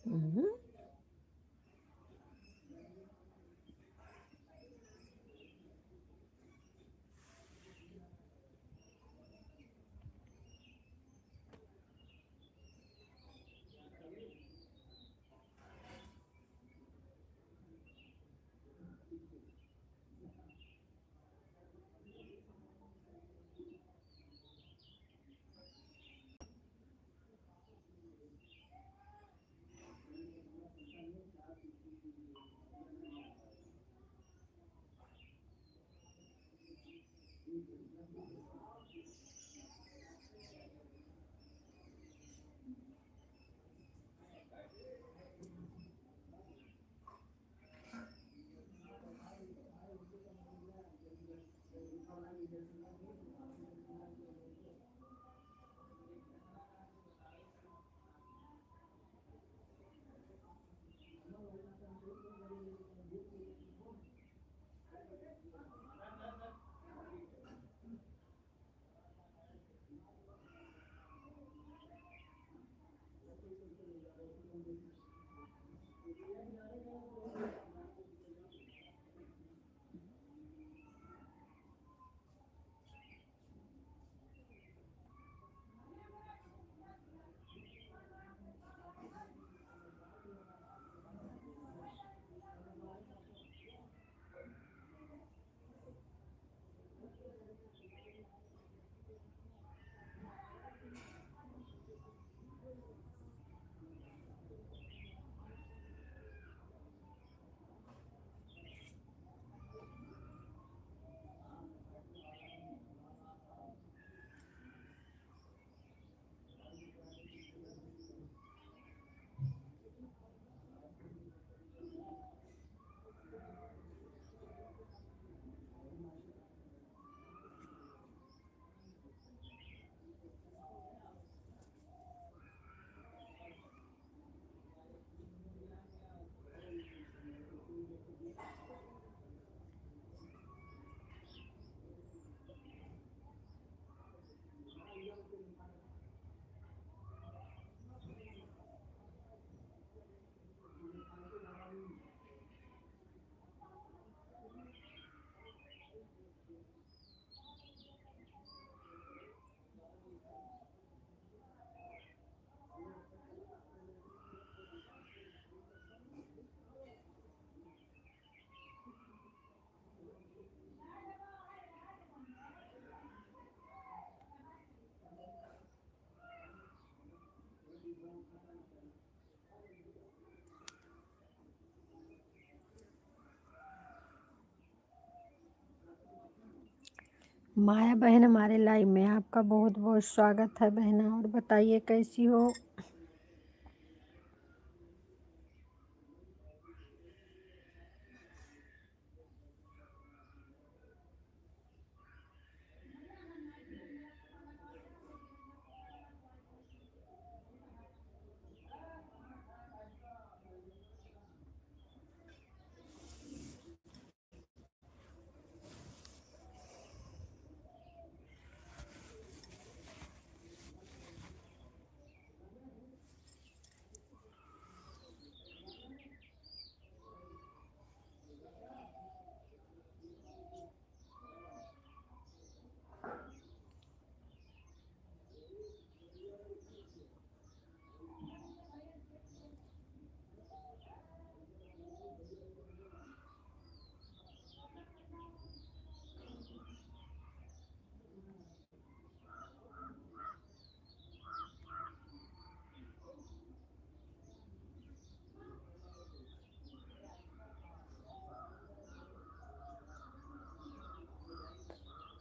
हम्म। माया बहन हमारे लाइव में आपका बहुत बहुत स्वागत है बहना। और बताइए कैसी हो।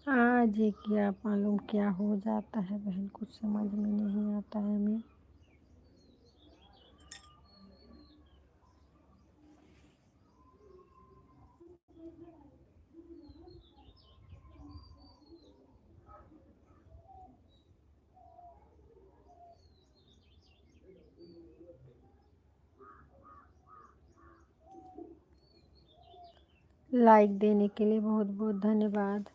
आज ये क्या मालूम क्या हो जाता है बहन, कुछ समझ में नहीं आता है हमें। लाइक देने के लिए बहुत बहुत धन्यवाद।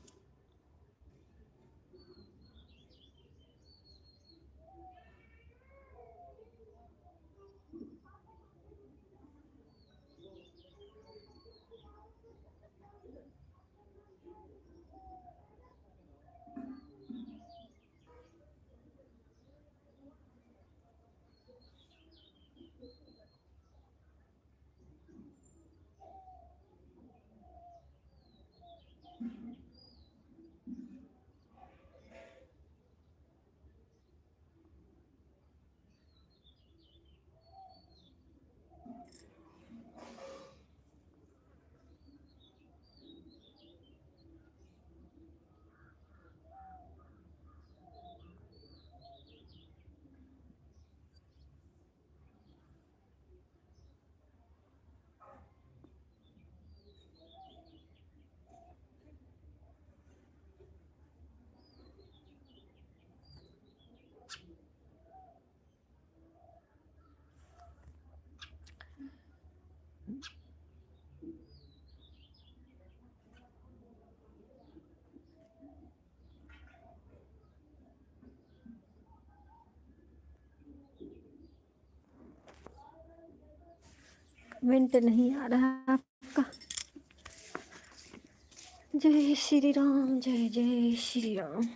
कमेंट नहीं आ रहा है आपका। जय श्री राम, जय जय श्री राम।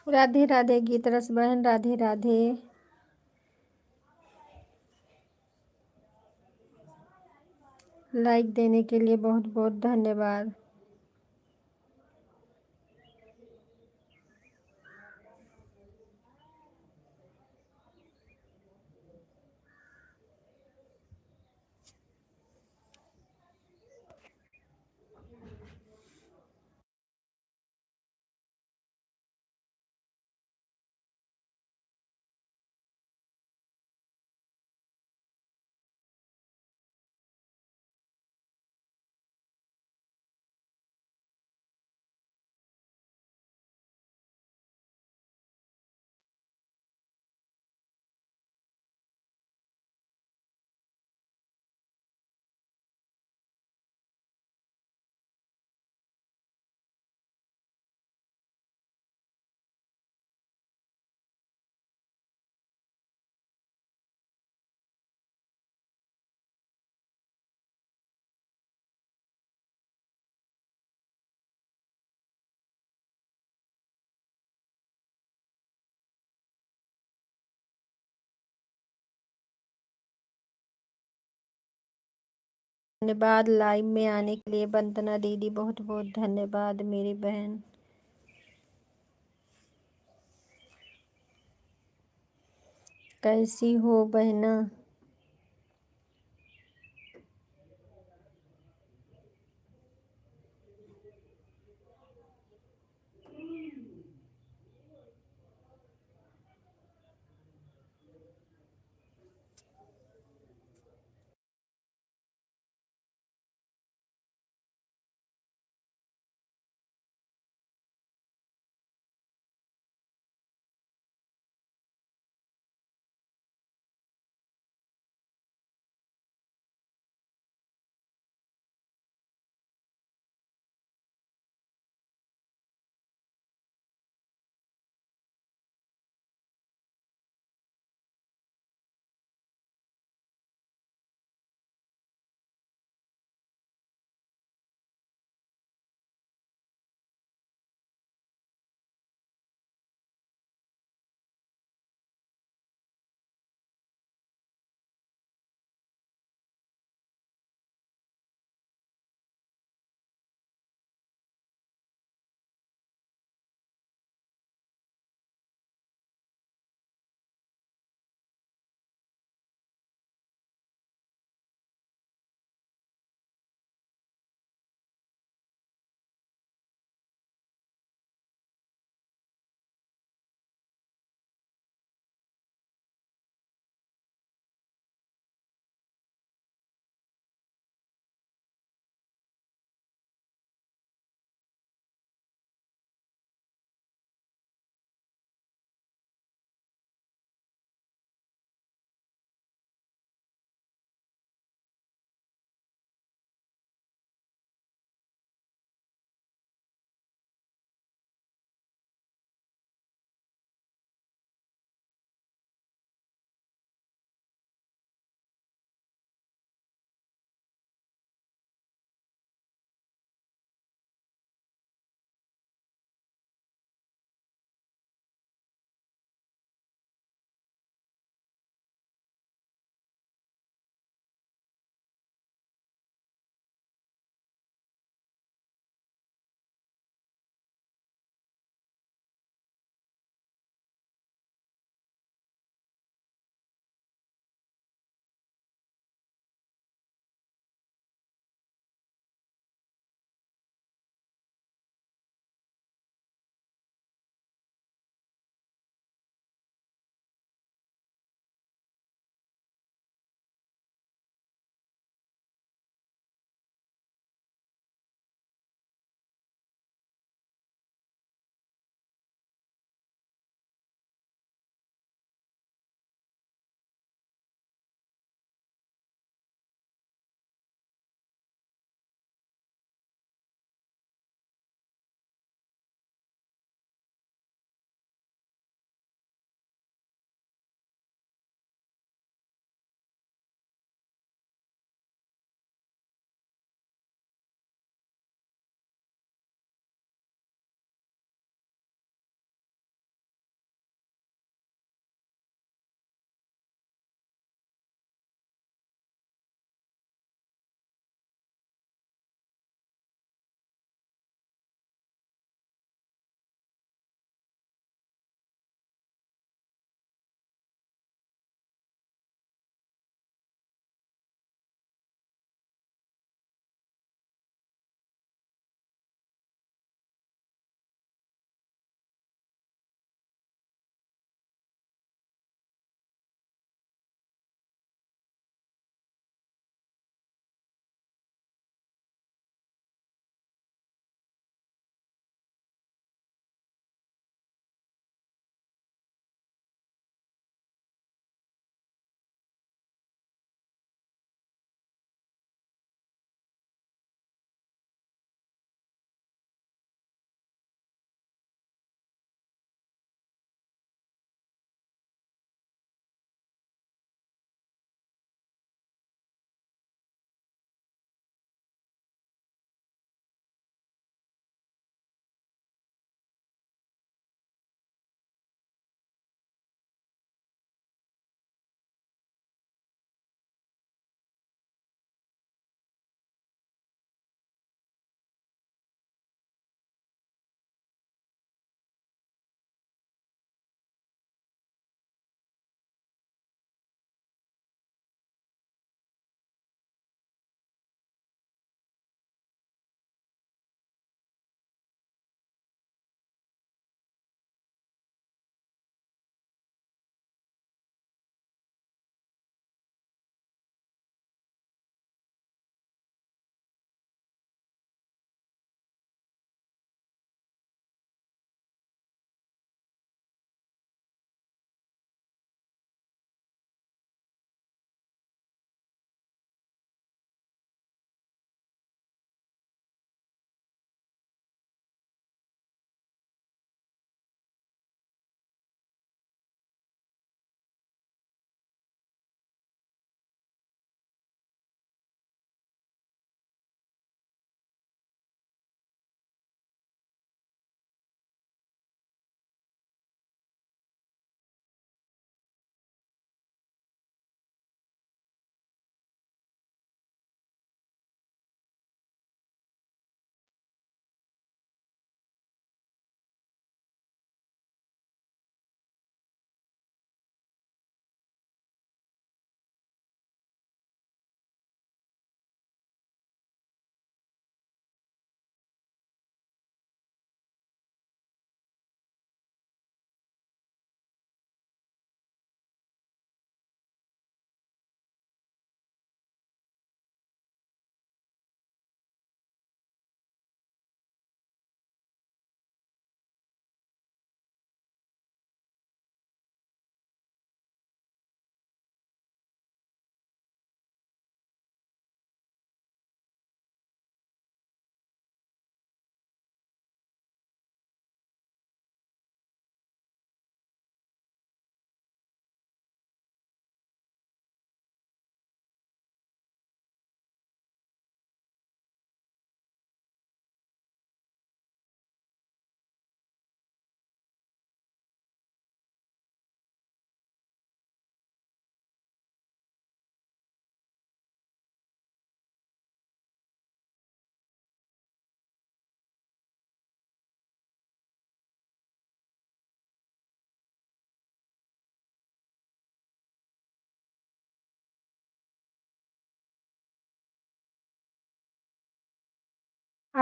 राधे राधे गीत रस बहन, राधे राधे। लाइक देने के लिए बहुत बहुत धन्यवाद। धन्यवाद लाइव में आने के लिए वंदना दीदी, बहुत बहुत धन्यवाद मेरी बहन। कैसी हो बहना?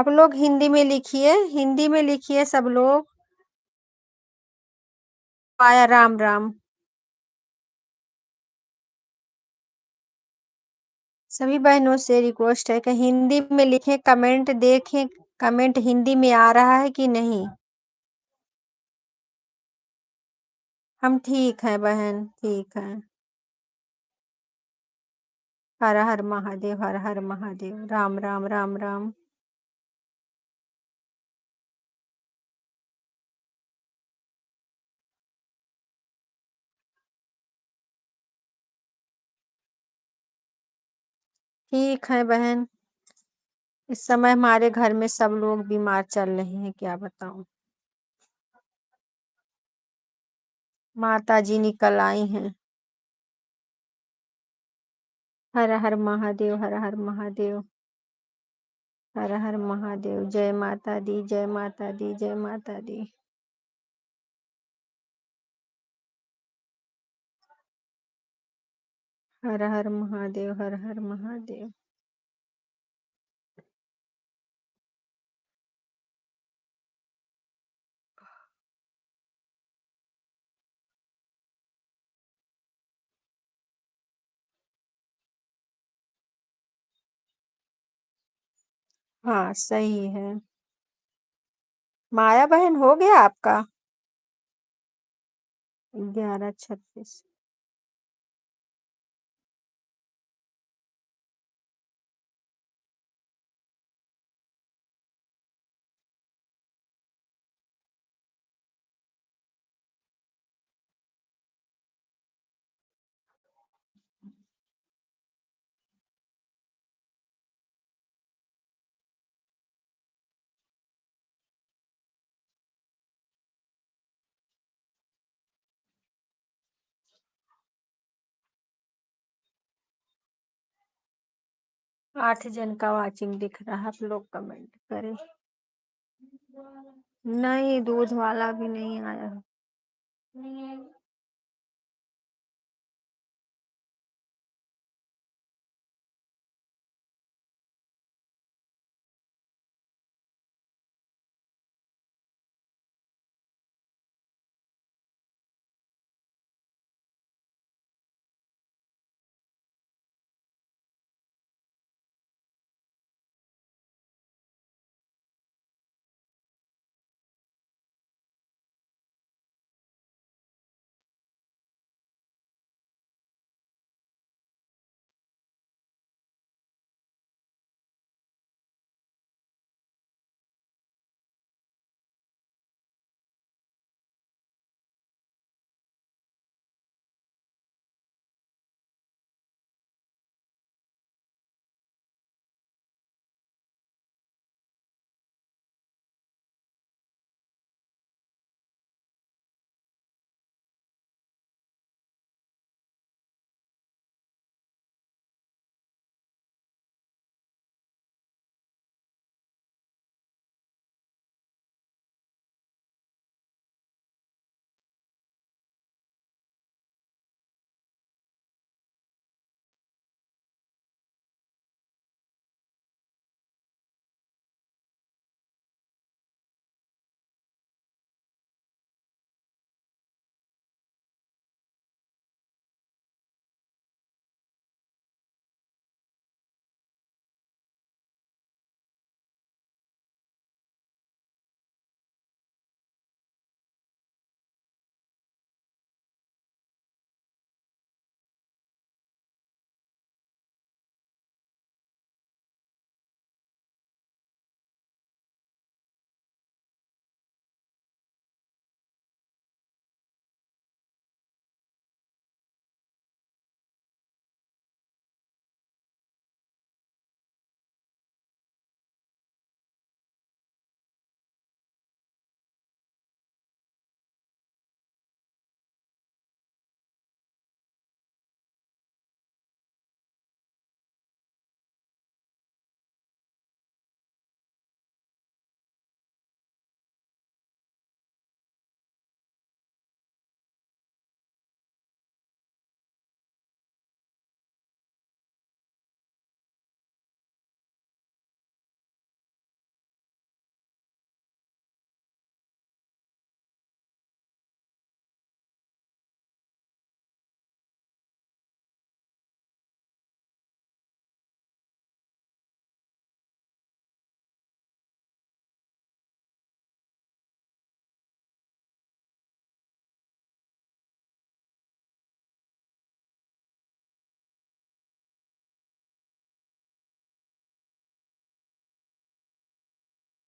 आप लोग हिंदी में लिखिए सब लोग। पाया राम राम। सभी बहनों से रिक्वेस्ट है कि हिंदी में लिखें, कमेंट देखें, कमेंट हिंदी में आ रहा है कि नहीं। हम ठीक हैं बहन, ठीक हैं। हर हर महादेव, हर हर महादेव, राम राम राम राम। ठीक है बहन। इस समय हमारे घर में सब लोग बीमार चल रहे हैं, क्या बताऊं। माता जी निकल आई हैं। हर हर महादेव, हर हर महादेव, हर हर महादेव। जय माता दी, जय माता दी, जय माता दी। हर हर महादेव, हर हर महादेव। हाँ सही है। माया बहन हो गया आपका? 11:36।8 जन का वाचिंग दिख रहा है, आप लोग कमेंट करें। नहीं, दूध वाला भी नहीं आया।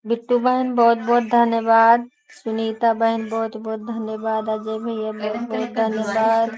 बिट्टू बहन बहुत बहुत धन्यवाद। सुनीता बहन बहुत बहुत धन्यवाद। अजय भैया बहुत बहुत धन्यवाद।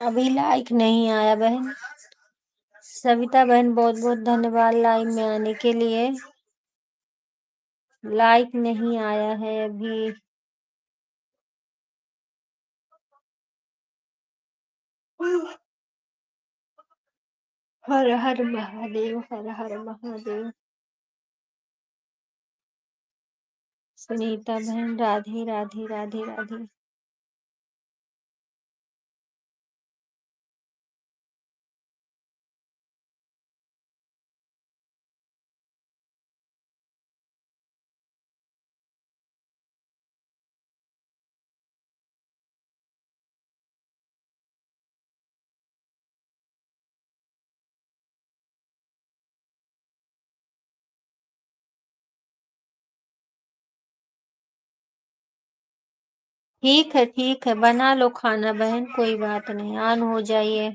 अभी लाइक नहीं आया बहन। सविता बहन बहुत बहुत धन्यवाद लाइव में आने के लिए। लाइक नहीं आया है अभी। हर हर महादेव, हर हर महादेव। सुनीता बहन राधे राधे राधे राधे। ठीक है बना लो खाना बहन, कोई बात नहीं, ऑन हो जाइए।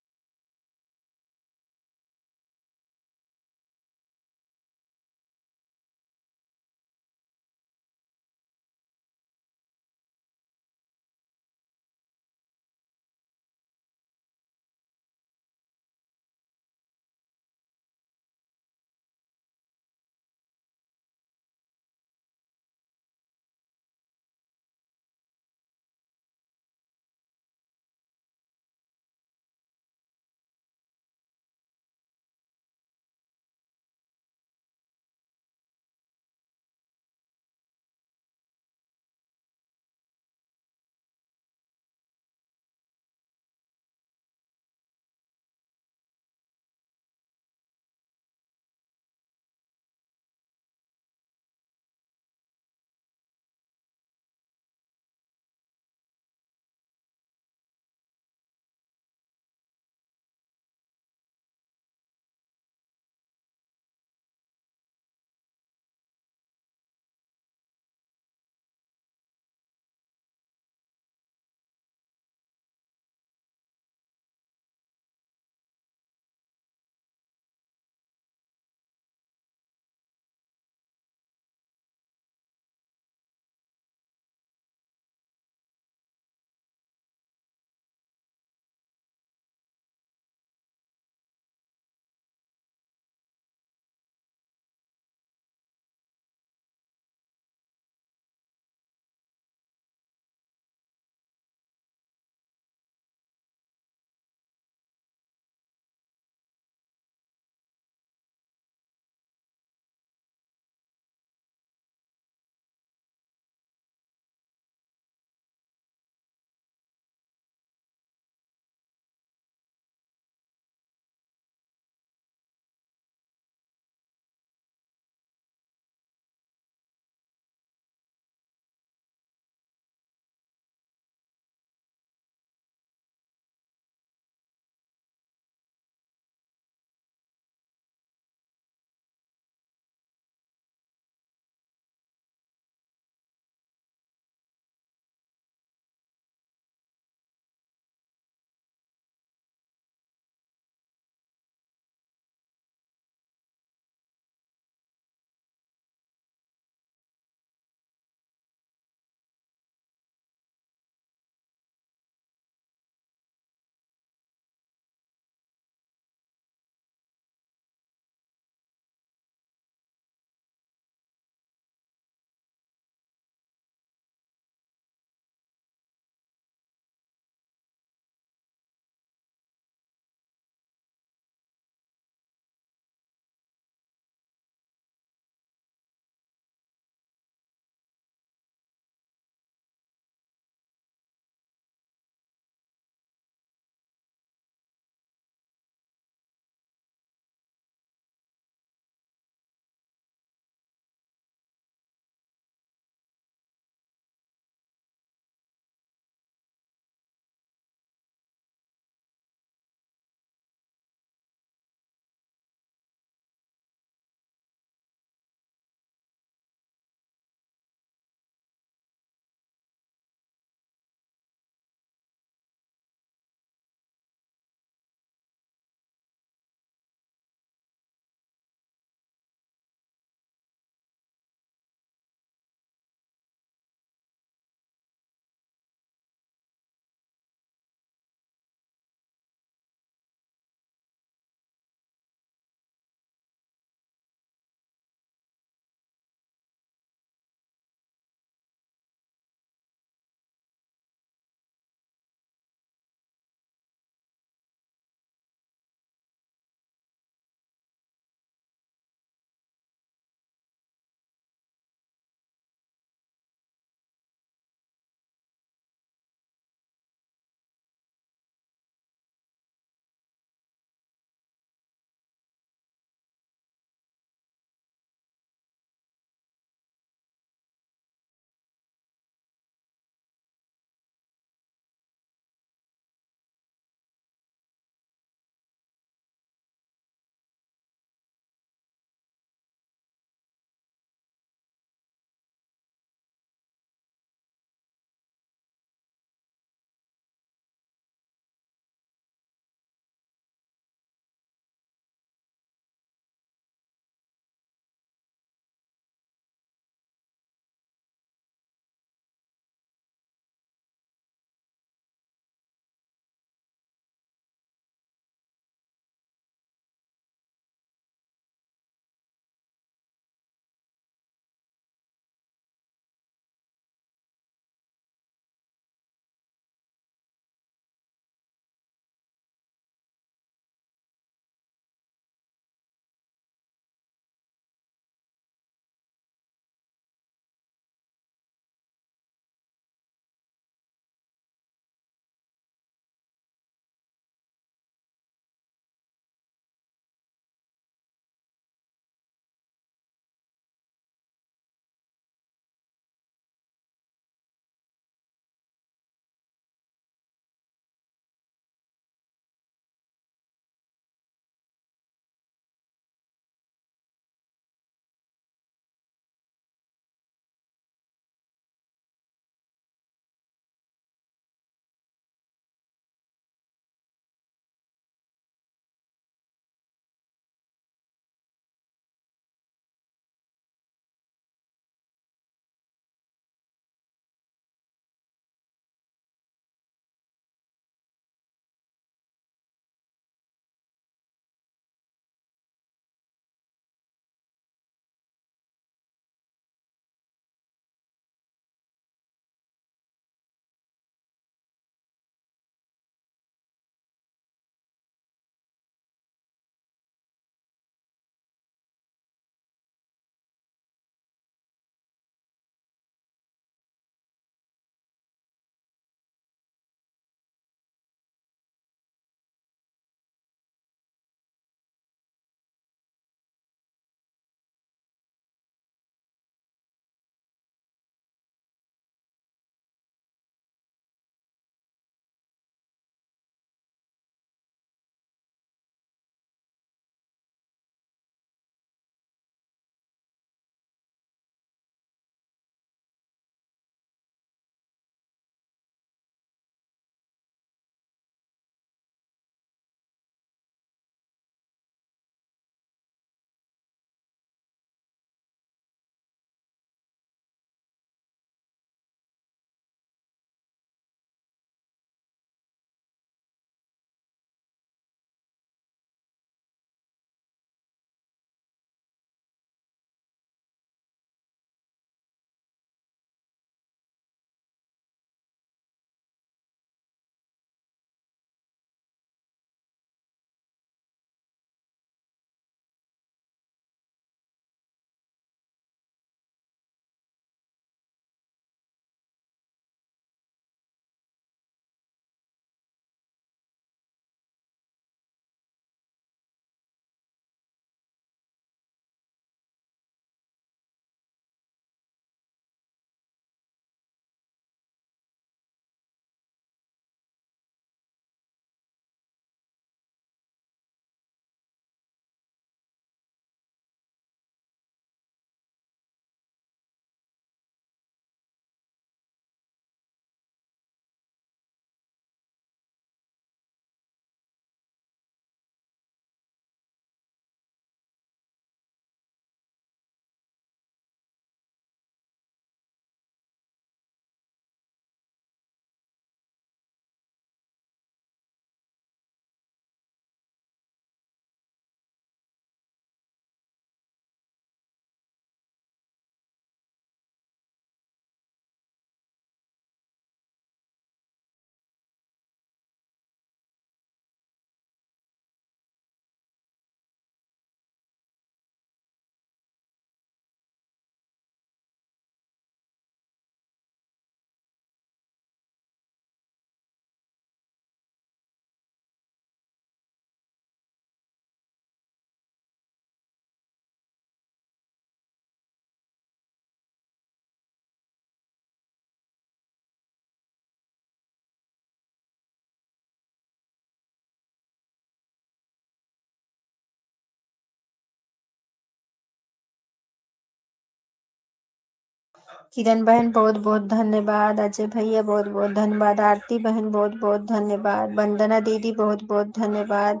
किरण बहन बहुत बहुत धन्यवाद, अजय भैया बहुत बहुत धन्यवाद, आरती बहन बहुत बहुत धन्यवाद, वंदना दीदी बहुत बहुत धन्यवाद।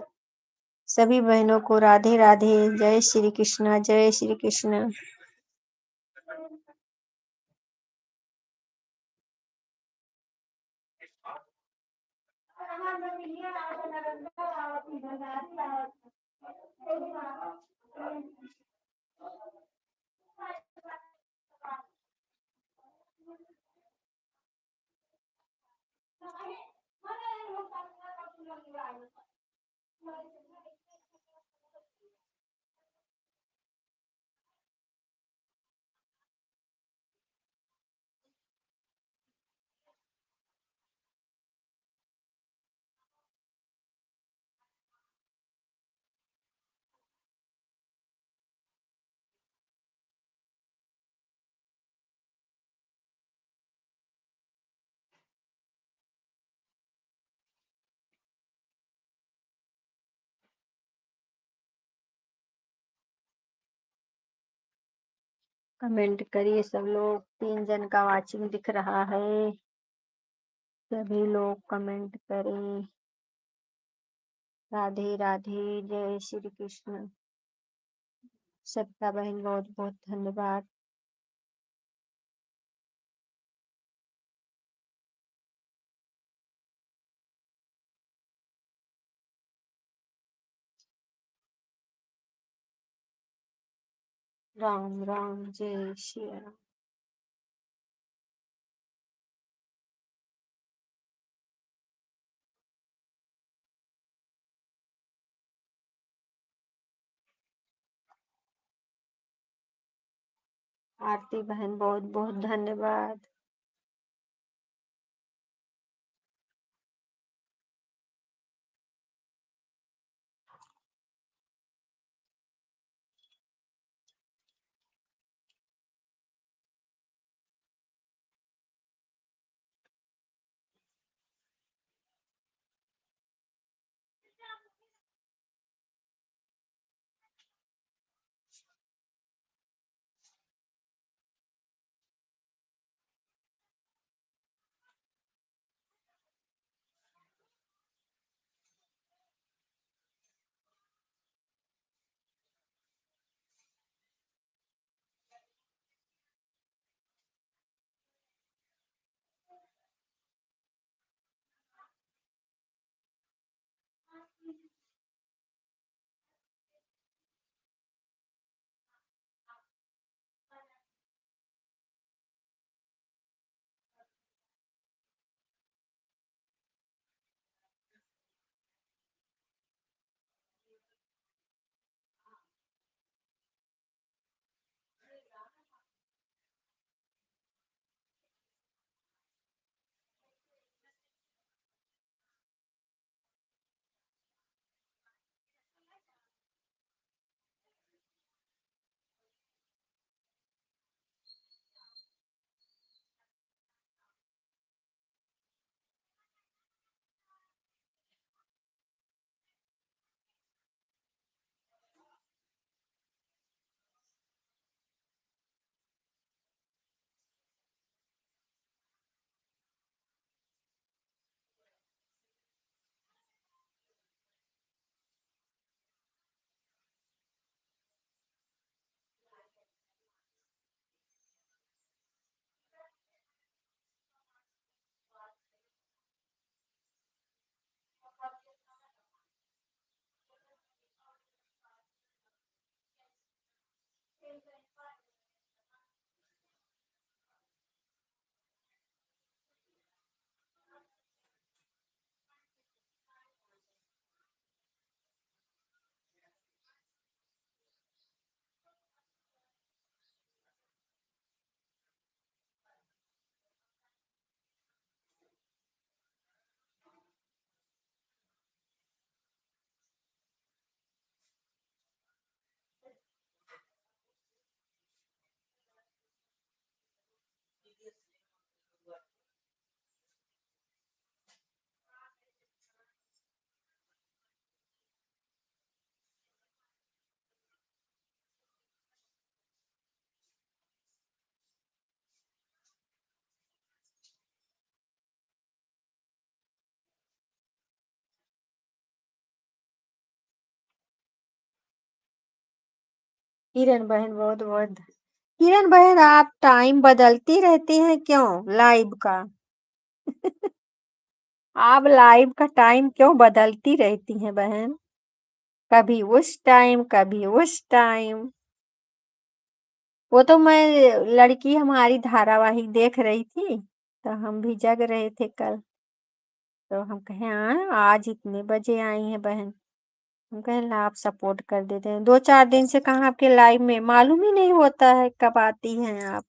सभी बहनों को राधे राधे, जय श्री कृष्णा, जय श्री कृष्ण। कमेंट करिए सब लोग, 3 जन का वाचिंग दिख रहा है। सभी लोग कमेंट करें। राधे राधे, जय श्री कृष्ण। सत्ता बहन बहुत बहुत धन्यवाद। राम राम, जय श्री राम। आरती बहन बहुत बहुत धन्यवाद। किरण बहन बहुत बहुत किरण बहन, आप टाइम बदलती रहती हैं क्यों लाइव का? आप लाइव का टाइम क्यों बदलती रहती हैं बहन? कभी उस टाइम, कभी उस टाइम। वो तो मैं लड़की हमारी धारावाहिक देख रही थी, तो हम भी जग रहे थे कल। तो हम कहे हाँ आज इतने बजे आई हैं बहन। हम कहे ला आप सपोर्ट कर देते हैं। 2-4 दिन से कहाँ आपके लाइव में मालूम ही नहीं होता है कब आती हैं आप।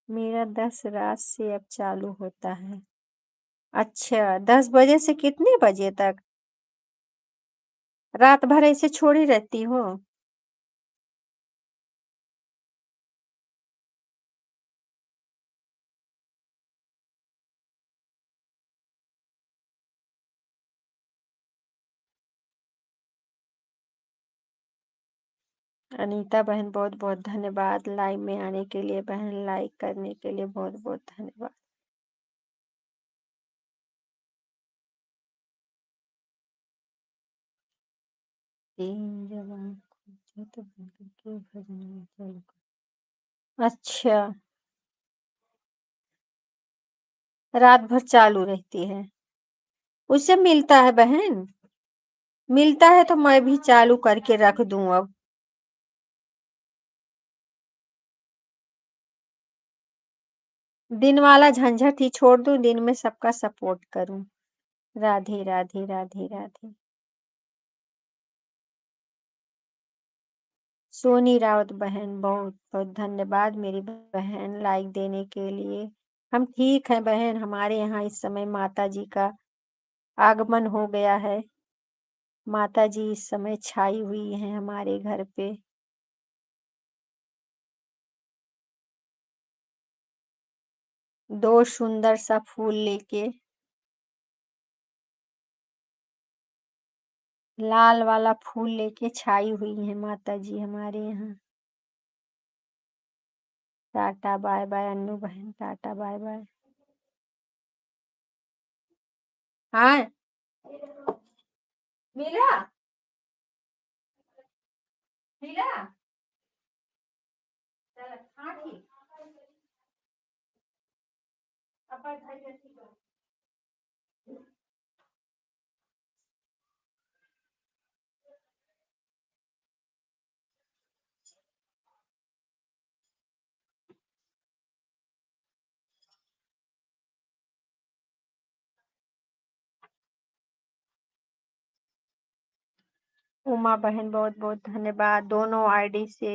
मेरा 10 रात से अब चालू होता है। अच्छा, 10 बजे से कितने बजे तक? रात भर ऐसे छोड़ी रहती हो? अनीता बहन बहुत बहुत धन्यवाद लाइव में आने के लिए, बहन लाइक करने के लिए बहुत बहुत धन्यवाद। तीन जब आँख खुलती है तो बंद करके भजन में चालू कर। अच्छा, रात भर चालू रहती है। उससे मिलता है बहन? मिलता है तो मैं भी चालू करके रख दूं अब। दिन वाला झंझट ही छोड़ दूं, दिन में सबका सपोर्ट करूं। राधे राधे राधे राधे। सोनी राउत बहन बहुत बहुत धन्यवाद मेरी बहन लाइक देने के लिए। हम ठीक हैं बहन, हमारे यहाँ इस समय माता जी का आगमन हो गया है। माता जी इस समय छाई हुई हैं हमारे घर पे। दो सुंदर सा फूल लेके, लाल वाला फूल लेके छाई हुई हैं माता जी हमारे यहाँ। टाटा बाय बाय अन्नू बहन, टाटा बाय बाय। हाँ मिला, मिला। चल, हाँ ठीक। अब भाई जैसी करो। उमा बहन बहुत बहुत धन्यवाद दोनों आईडी से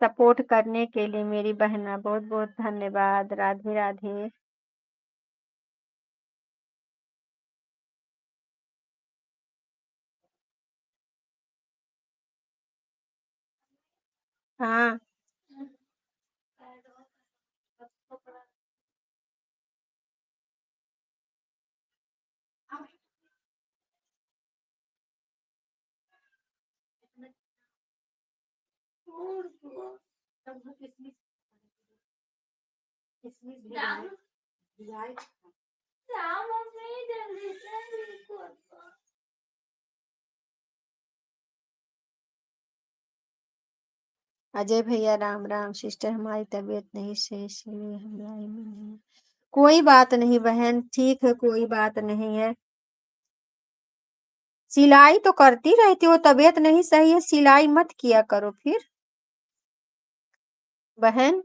सपोर्ट करने के लिए। मेरी बहना बहुत बहुत धन्यवाद। राधे राधे। हाँ अजय भैया राम राम। सिस्टर हमारी तबीयत नहीं सही इसलिए हम लाइन में नहीं हैं। कोई बात नहीं बहन, ठीक है कोई बात नहीं है। सिलाई तो करती रहती हो, तबीयत नहीं सही है सिलाई मत किया करो फिर बहन।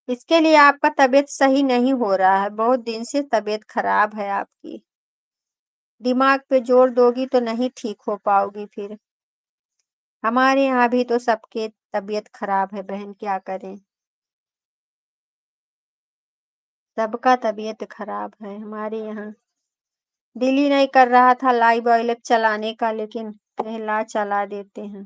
इसके लिए आपका तबीयत सही नहीं हो रहा है, बहुत दिन से तबीयत खराब है आपकी। दिमाग पे जोर दोगी तो नहीं ठीक हो पाओगी फिर। हमारे यहाँ भी तो सबके तबीयत खराब है बहन, क्या करें। सबका तबीयत खराब है हमारे यहाँ। दिल ही नहीं कर रहा था लाइव वाइव चलाने का, लेकिन ला चला देते हैं।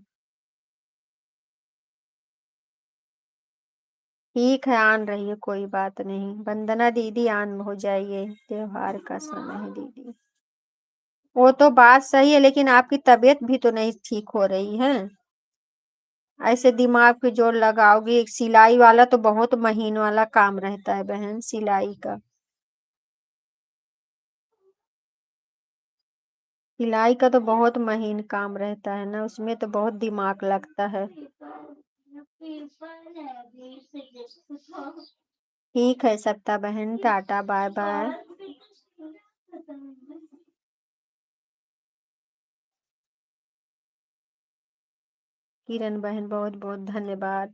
ठीक है आन रही है कोई बात नहीं। वंदना दीदी आन हो जाइए, त्योहार का समय है दीदी। वो तो बात सही है, लेकिन आपकी तबीयत भी तो नहीं ठीक हो रही है। ऐसे दिमाग पे जोर लगाओगी। एक सिलाई वाला तो बहुत महीन वाला काम रहता है बहन, सिलाई का। सिलाई का तो बहुत महीन काम रहता है ना, उसमें तो बहुत दिमाग लगता है। ठीक है सत्ता बहन, टाटा बाय बाय। किरण बहन बहुत बहुत धन्यवाद।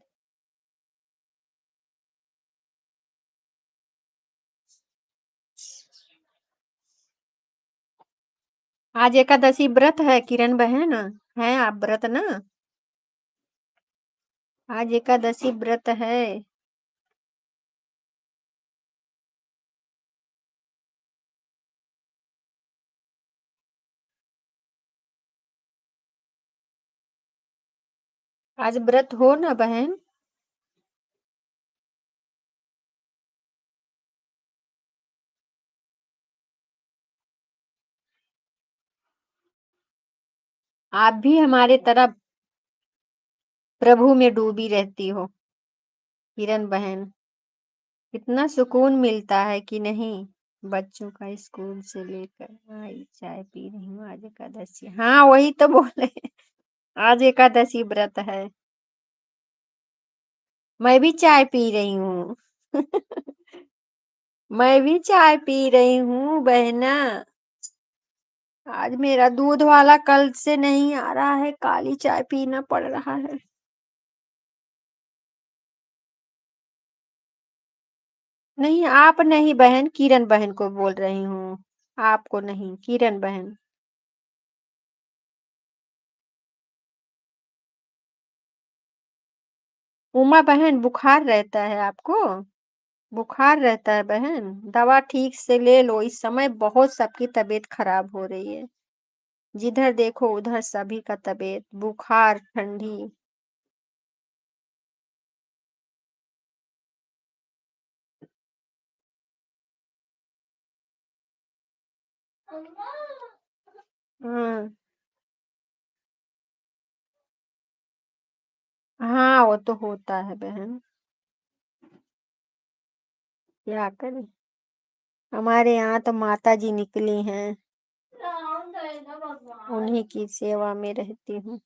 आज एकादशी व्रत है किरण बहन, है आप व्रत ना? आज एकादशी व्रत है। आज व्रत हो ना बहन? आप भी हमारे तरह प्रभु में डूबी रहती हो किरण बहन। कितना सुकून मिलता है कि नहीं। बच्चों का स्कूल से लेकर आई, चाय पी रही हूँ, आज एकादशी, हाँ वही तो बोले। आज एकादशी व्रत है। मैं भी चाय पी रही हूँ। मैं भी चाय पी रही हूँ बहना। आज मेरा दूध वाला कल से नहीं आ रहा है, काली चाय पीना पड़ रहा है। नहीं आप नहीं बहन, किरण बहन को बोल रही हूँ। आपको नहीं, किरण बहन। उमा बहन बुखार रहता है आपको? बुखार रहता है बहन, दवा ठीक से ले लो, इस समय बहुत सबकी तबीयत खराब हो रही है। जिधर देखो उधर सभी का तबीयत बुखार ठंडी। हाँ। हाँ वो तो होता है बहन। क्या करें। हमारे यहाँ तो माता जी निकली हैं, उन्हीं की सेवा में रहती हूँ।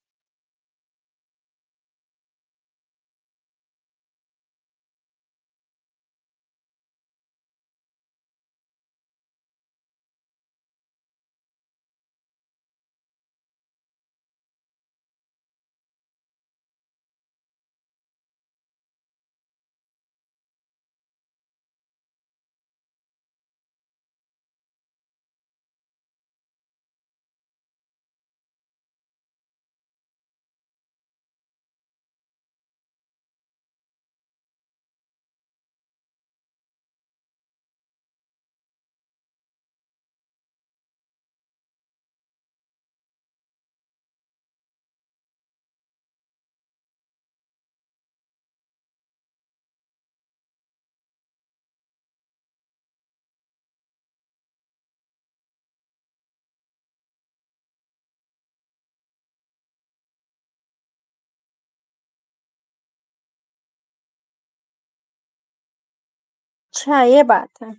अच्छा ये बात है।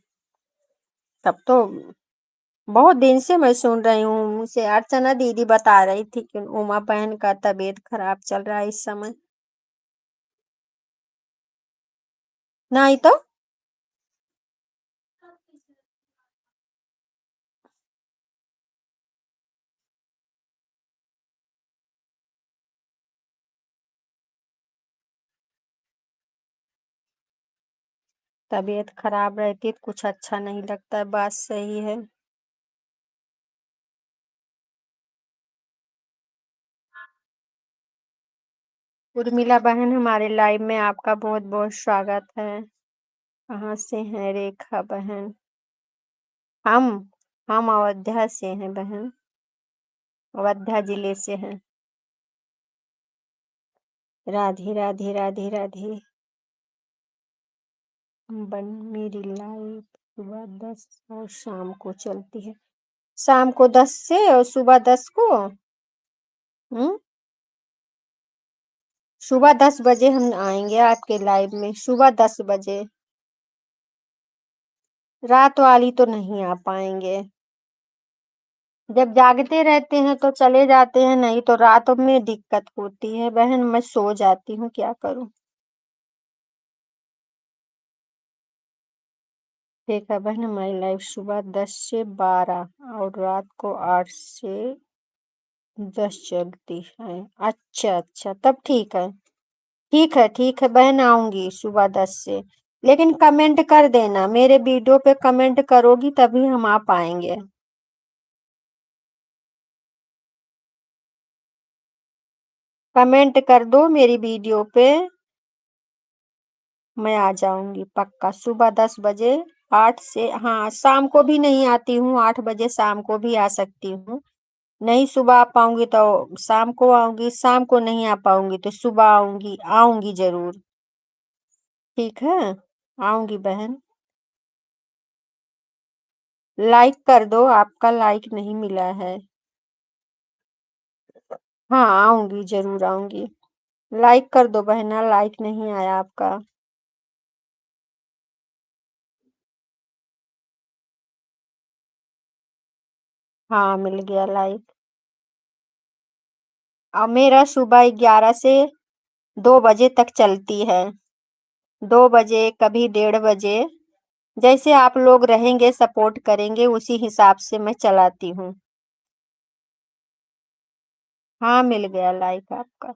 तब तो बहुत दिन से मैं सुन रही हूँ, मुझसे अर्चना दीदी बता रही थी कि उमा बहन का तबीयत खराब चल रहा है इस समय। नहीं तो तबीयत खराब रहती तो कुछ अच्छा नहीं लगता है, बात सही है। उर्मिला बहन हमारे लाइव में आपका बहुत बहुत स्वागत है। कहाँ से हैं रेखा बहन? हम हम अयोध्या से हैं बहन, अयोध्या जिले से हैं। राधे राधे राधे राधे। मेरी लाइव सुबह 10 और शाम को चलती है। शाम को 10 से और सुबह 10 को। हम्म। सुबह 10 बजे हम आएंगे आपके लाइव में, सुबह 10 बजे। रात वाली तो नहीं आ पाएंगे। जब जागते रहते हैं तो चले जाते हैं, नहीं तो रातों में दिक्कत होती है बहन, मैं सो जाती हूँ, क्या करूँ। ठीक है बहन, हमारी लाइफ सुबह 10 से 12 और रात को 8 से 10 चलती है। अच्छा अच्छा, तब ठीक है। ठीक है बहन, आऊंगी सुबह 10 से। लेकिन कमेंट कर देना, मेरे वीडियो पे कमेंट करोगी तभी हम आ पाएंगे। कमेंट कर दो मेरी वीडियो पे, मैं आ जाऊंगी पक्का सुबह 10 बजे। 8 से, हाँ शाम को भी नहीं आती हूँ, 8 बजे शाम को भी आ सकती हूँ। नहीं सुबह आ पाऊंगी तो शाम को आऊंगी, शाम को नहीं आ पाऊंगी तो सुबह आऊंगी, आऊंगी जरूर। ठीक है, आऊंगी बहन। लाइक कर दो, आपका लाइक नहीं मिला है। हाँ आऊंगी, जरूर आऊंगी। लाइक कर दो बहना, लाइक नहीं आया आपका। हाँ मिल गया लाइक। अब मेरा सुबह 11 से 2 बजे तक चलती है। 2 बजे, कभी 1:30 बजे, जैसे आप लोग रहेंगे सपोर्ट करेंगे उसी हिसाब से मैं चलाती हूँ। हाँ मिल गया लाइक आपका।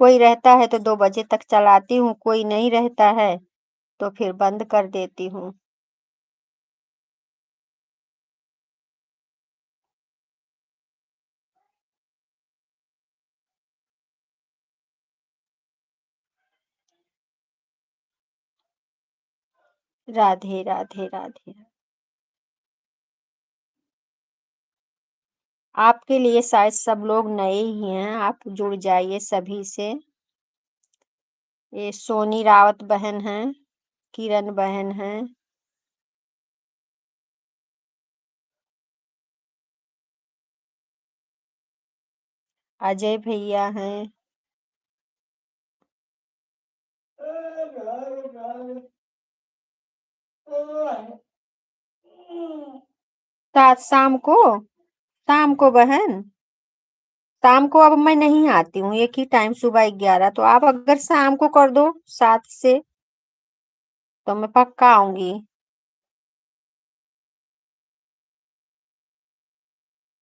कोई रहता है तो 2 बजे तक चलाती हूँ, कोई नहीं रहता है तो फिर बंद कर देती हूँ। राधे राधे राधे। आपके लिए शायद सब लोग नए ही हैं, आप जुड़ जाइए सभी से। ये सोनी रावत बहन है, किरण बहन है। अजय भैया हैं। सात शाम को बहन, शाम को अब मैं नहीं आती हूँ, एक ही टाइम सुबह 11, तो आप अगर शाम को कर दो 7 से तो मैं पक्का आऊंगी।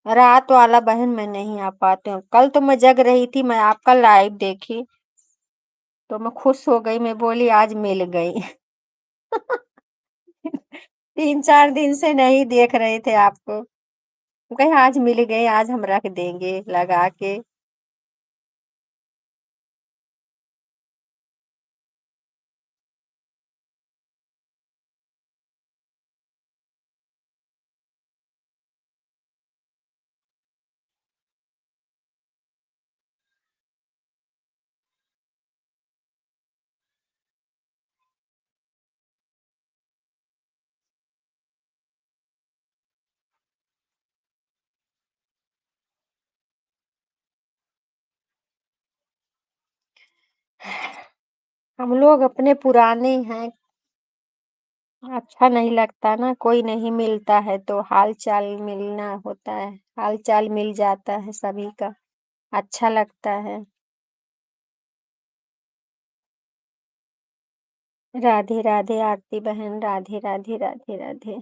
रात वाला बहन मैं नहीं आ पाती हूँ, कल तो मैं जग रही थी, मैं आपका लाइव देखी तो मैं खुश हो गई, मैं बोली आज मिल गई। 3-4 दिन से नहीं देख रहे थे आपको, कहीं आज मिल गए, आज हम रख देंगे लगा के। हम लोग अपने पुराने हैं, अच्छा नहीं लगता ना, कोई नहीं मिलता है तो हाल चाल मिलना होता है, हाल चाल मिल जाता है सभी का, अच्छा लगता है। राधे राधे आरती बहन, राधे राधे राधे राधे।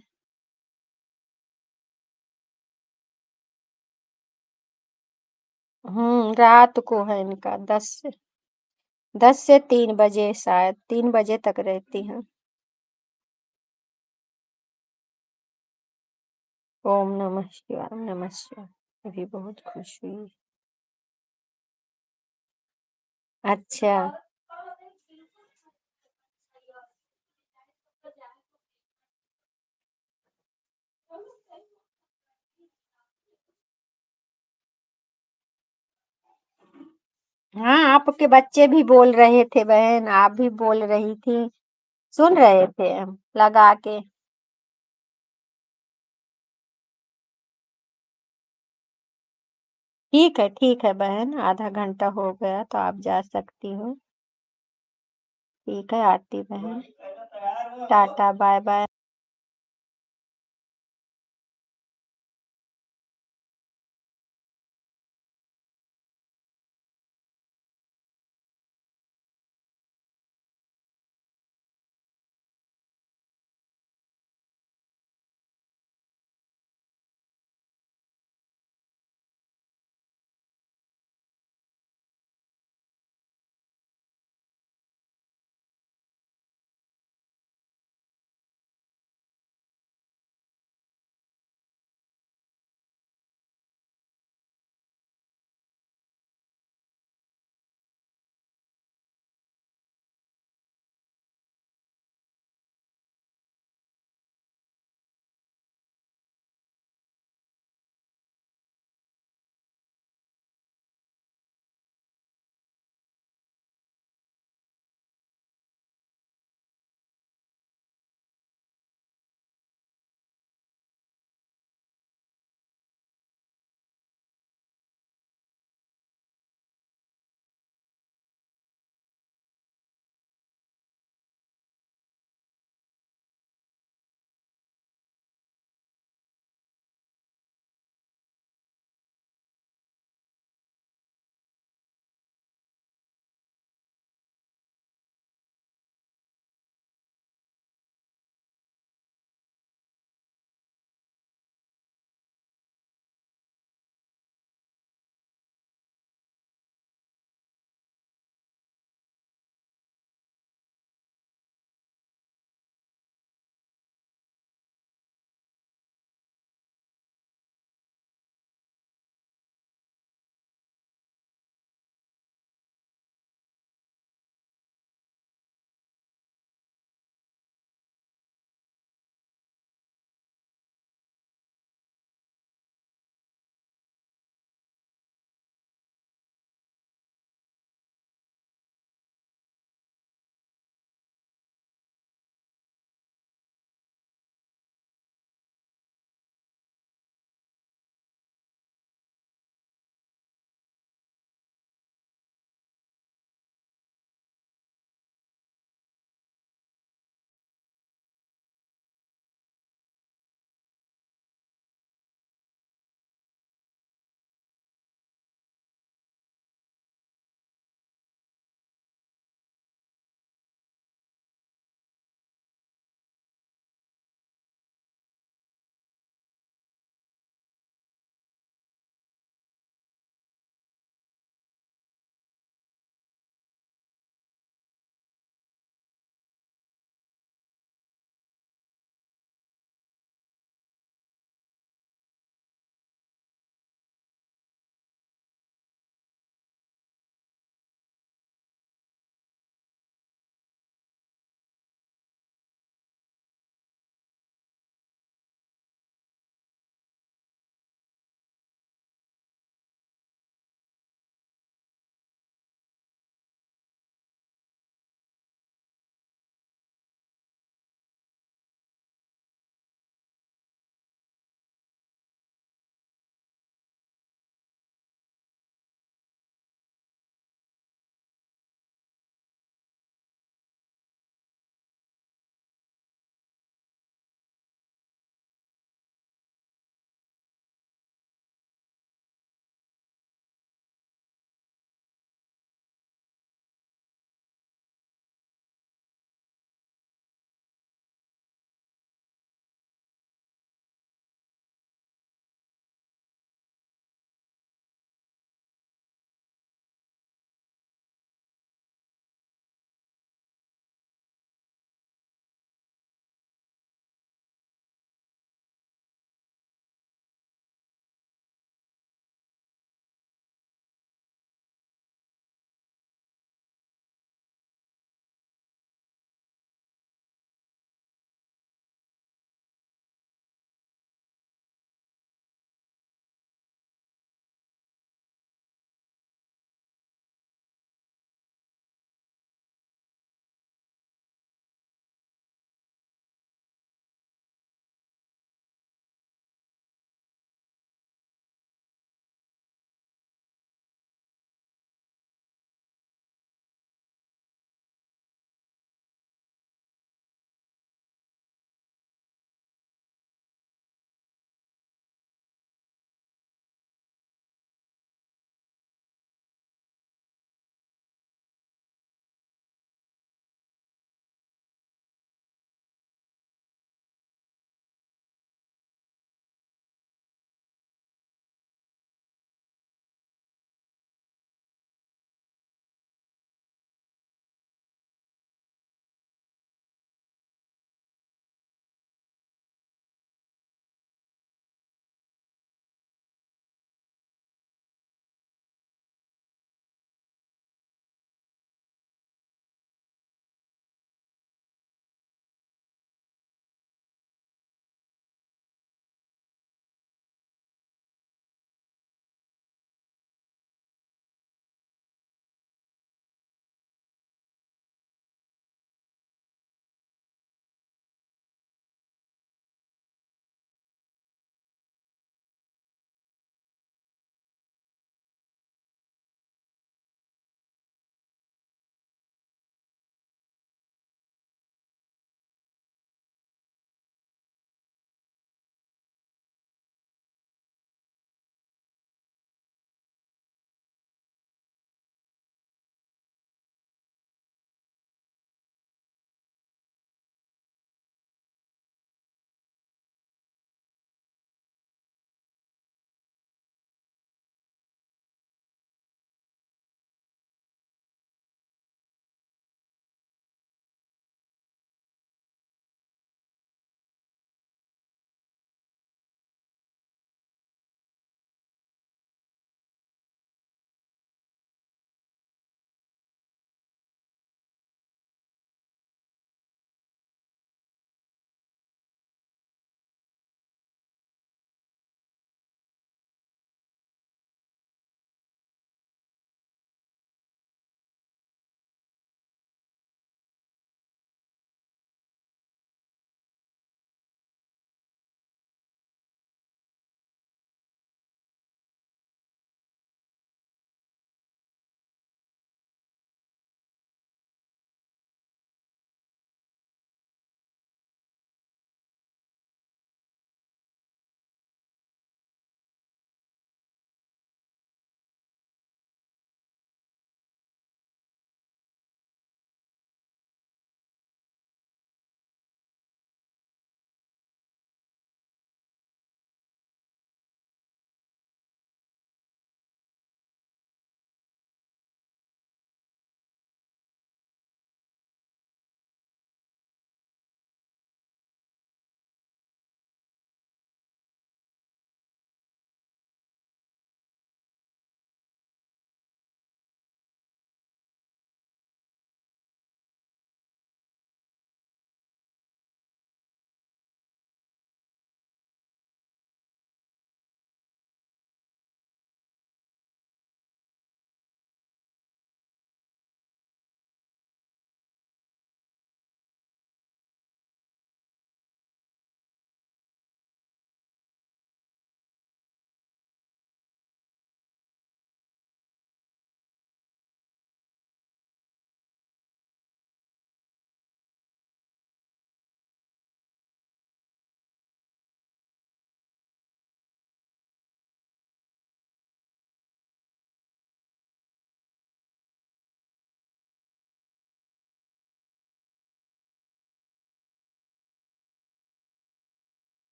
रात को है इनका 10 से 3 बजे, शायद 3 बजे तक रहती हैं। ओम नमः शिवाय, ओम नमः शिवाय। अभी बहुत खुश हुई। अच्छा। हाँ आपके बच्चे भी बोल रहे थे बहन, आप भी बोल रही थी, सुन रहे थे हम लगा के। ठीक है बहन, आधा घंटा हो गया तो आप जा सकती हो। ठीक है आरती बहन, टाटा बाय बाय।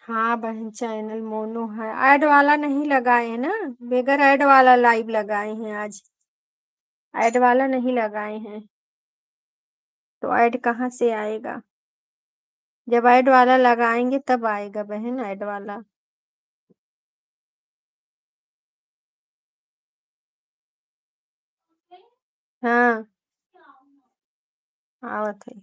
हाँ बहन, चैनल मोनू है, ऐड वाला नहीं लगाए हैं ना। बगैर ऐड वाला लाइव लगाए हैं आज। ऐड वाला नहीं लगाए हैं, तो ऐड कहाँ से आएगा? जब ऐड वाला लगाएंगे तब आएगा बहन, ऐड वाला। हाँ, आवत है।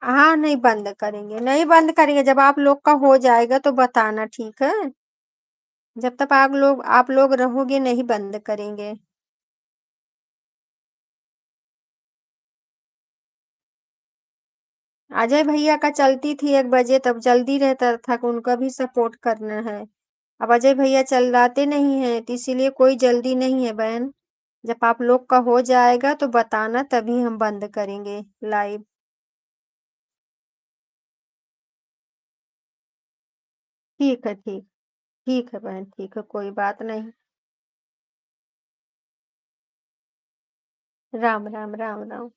हाँ, नहीं बंद करेंगे, नहीं बंद करेंगे, जब आप लोग का हो जाएगा तो बताना, ठीक है? जब तक आप लोग रहोगे नहीं बंद करेंगे। अजय भैया का चलती थी 1 बजे, तब जल्दी रहता था कि उनका भी सपोर्ट करना है। अब अजय भैया चलाते नहीं है, तो इसीलिए कोई जल्दी नहीं है बहन। जब आप लोग का हो जाएगा तो बताना, तभी हम बंद करेंगे लाइव। ठीक है, ठीक। ठीक है बहन, ठीक है, कोई बात नहीं। राम राम, राम राम।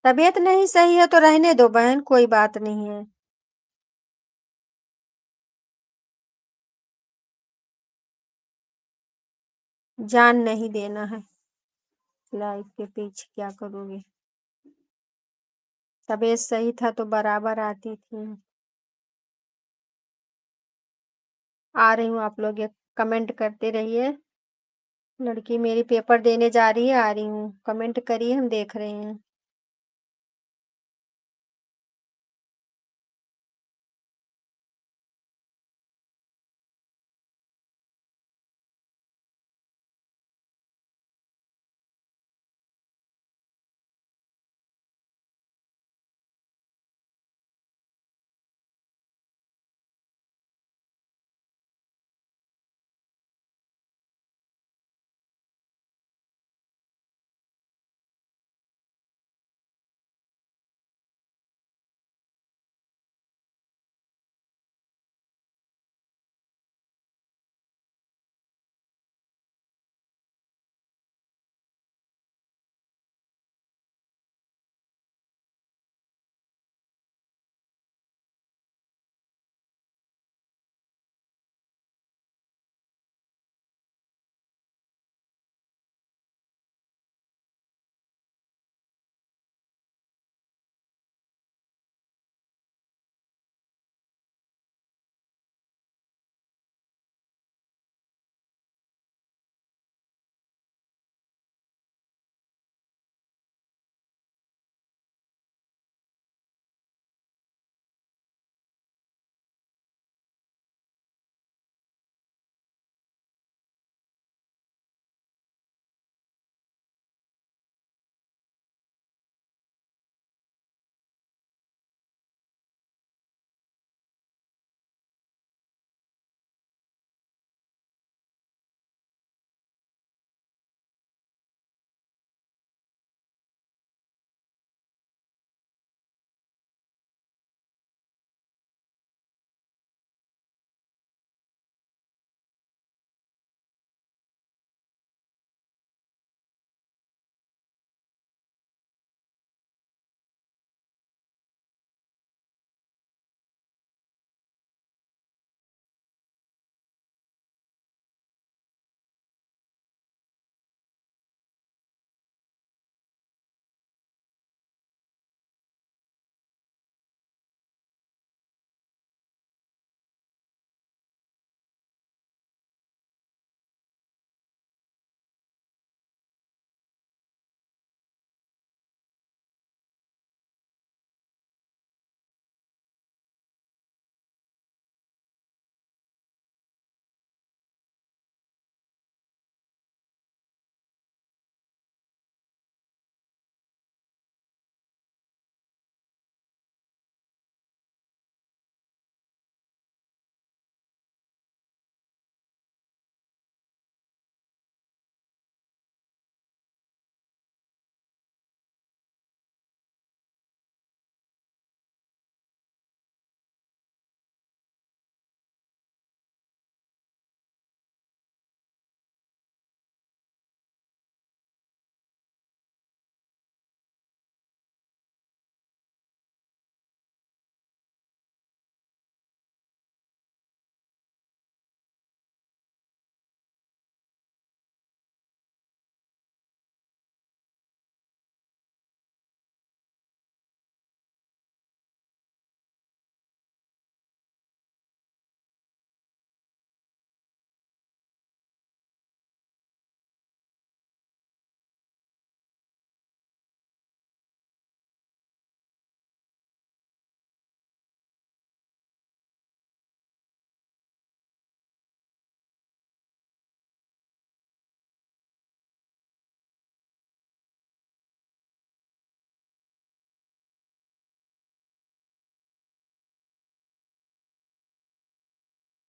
तबीयत नहीं सही है तो रहने दो बहन, कोई बात नहीं है। जान नहीं देना है। लाइफ के पीछे क्या करोगे? तबीयत सही था तो बराबर आती थी। आ रही हूँ, आप लोग ये कमेंट करते रहिए। लड़की मेरी पेपर देने जा रही है, आ रही हूँ, कमेंट करिए, हम देख रहे हैं।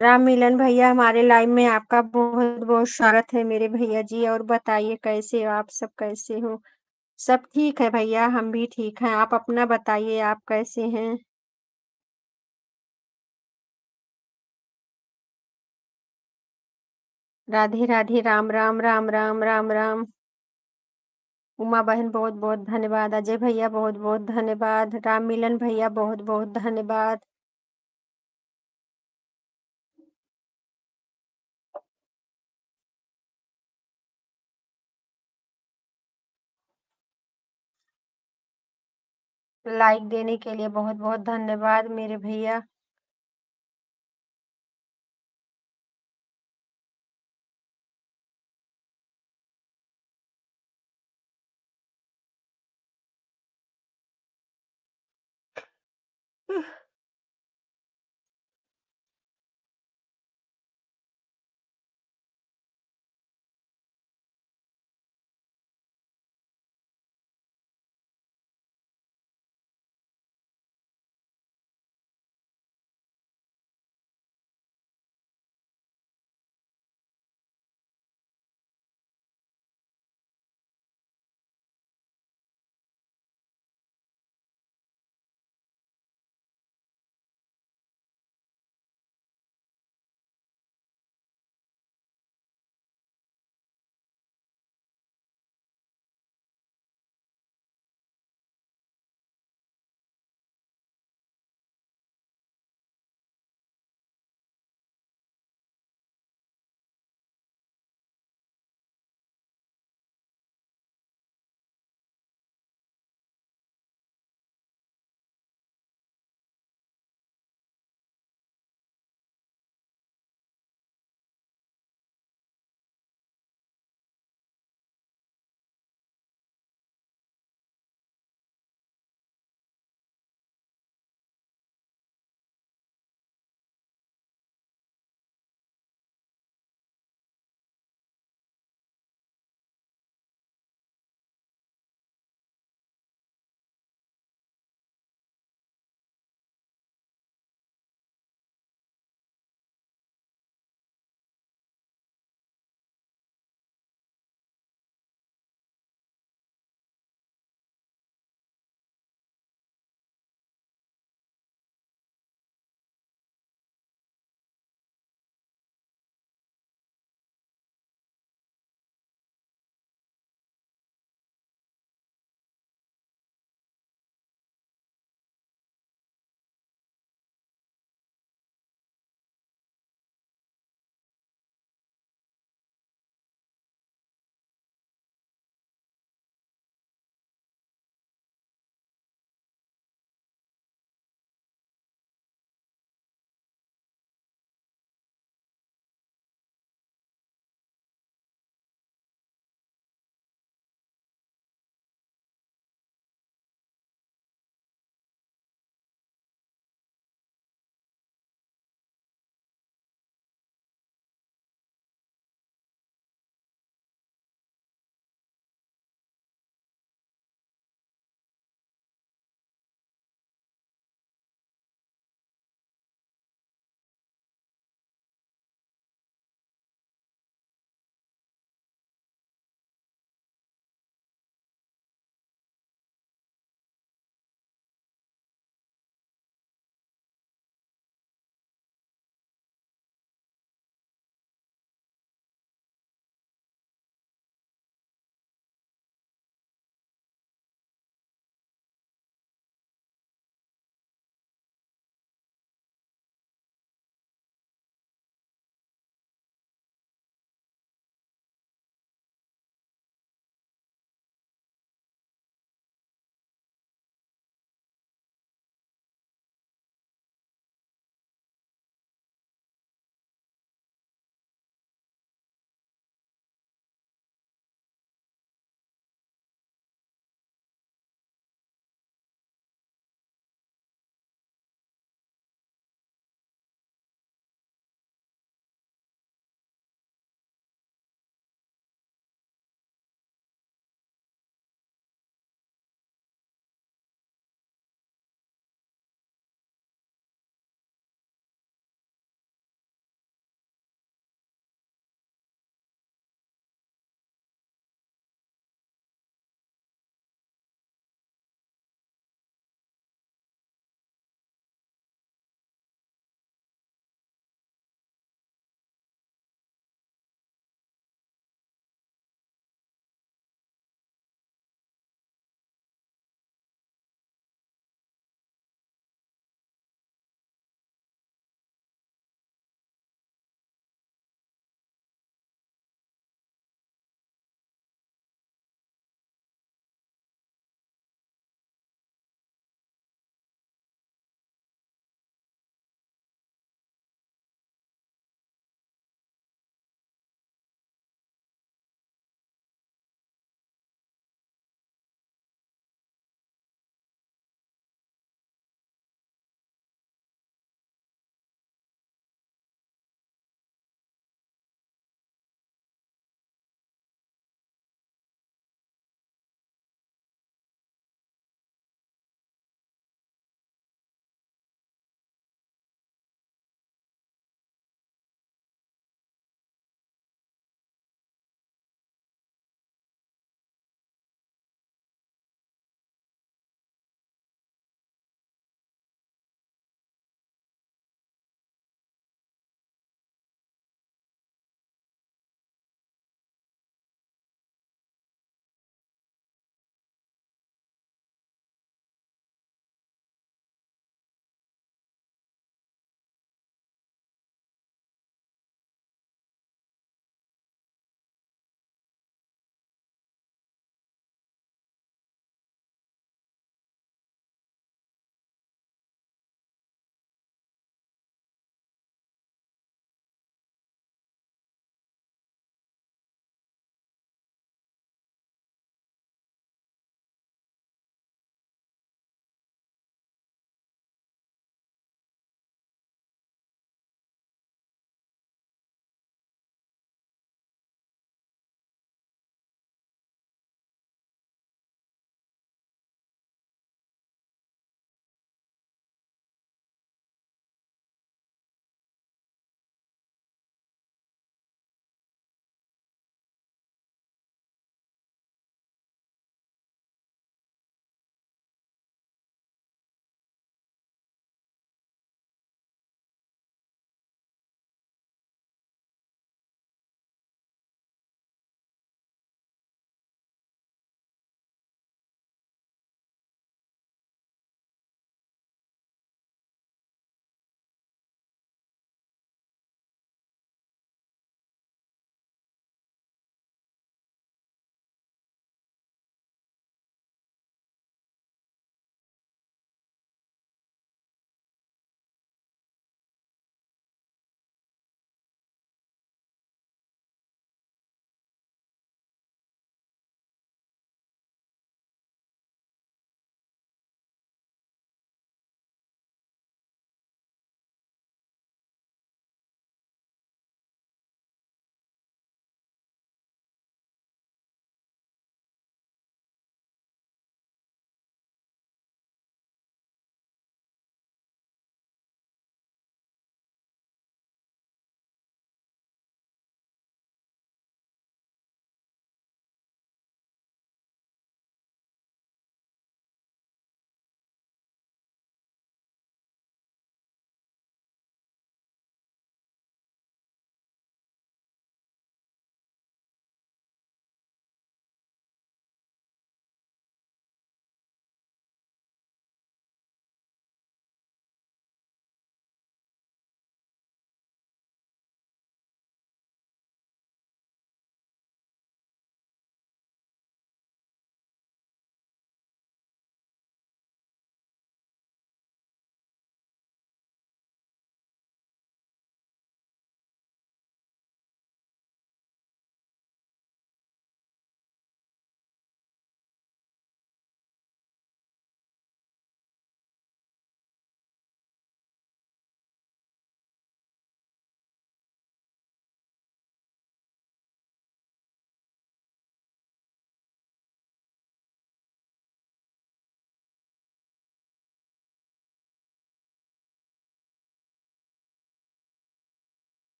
राम मिलन भैया हमारे लाइव में आपका बहुत-बहुत स्वागत है मेरे भैया जी और बताइए कैसे हो आप सब कैसे हो? सब ठीक है भैया, हम भी ठीक हैं। आप अपना बताइए आप कैसे हैं? राधे राधे, राम राम, राम राम, राम राम। उमा बहन बहुत-बहुत धन्यवाद। अजय भैया बहुत-बहुत धन्यवाद। राम मिलन भैया बहुत-बहुत धन्यवाद। लाइक देने के लिए बहुत-बहुत धन्यवाद मेरे भैया।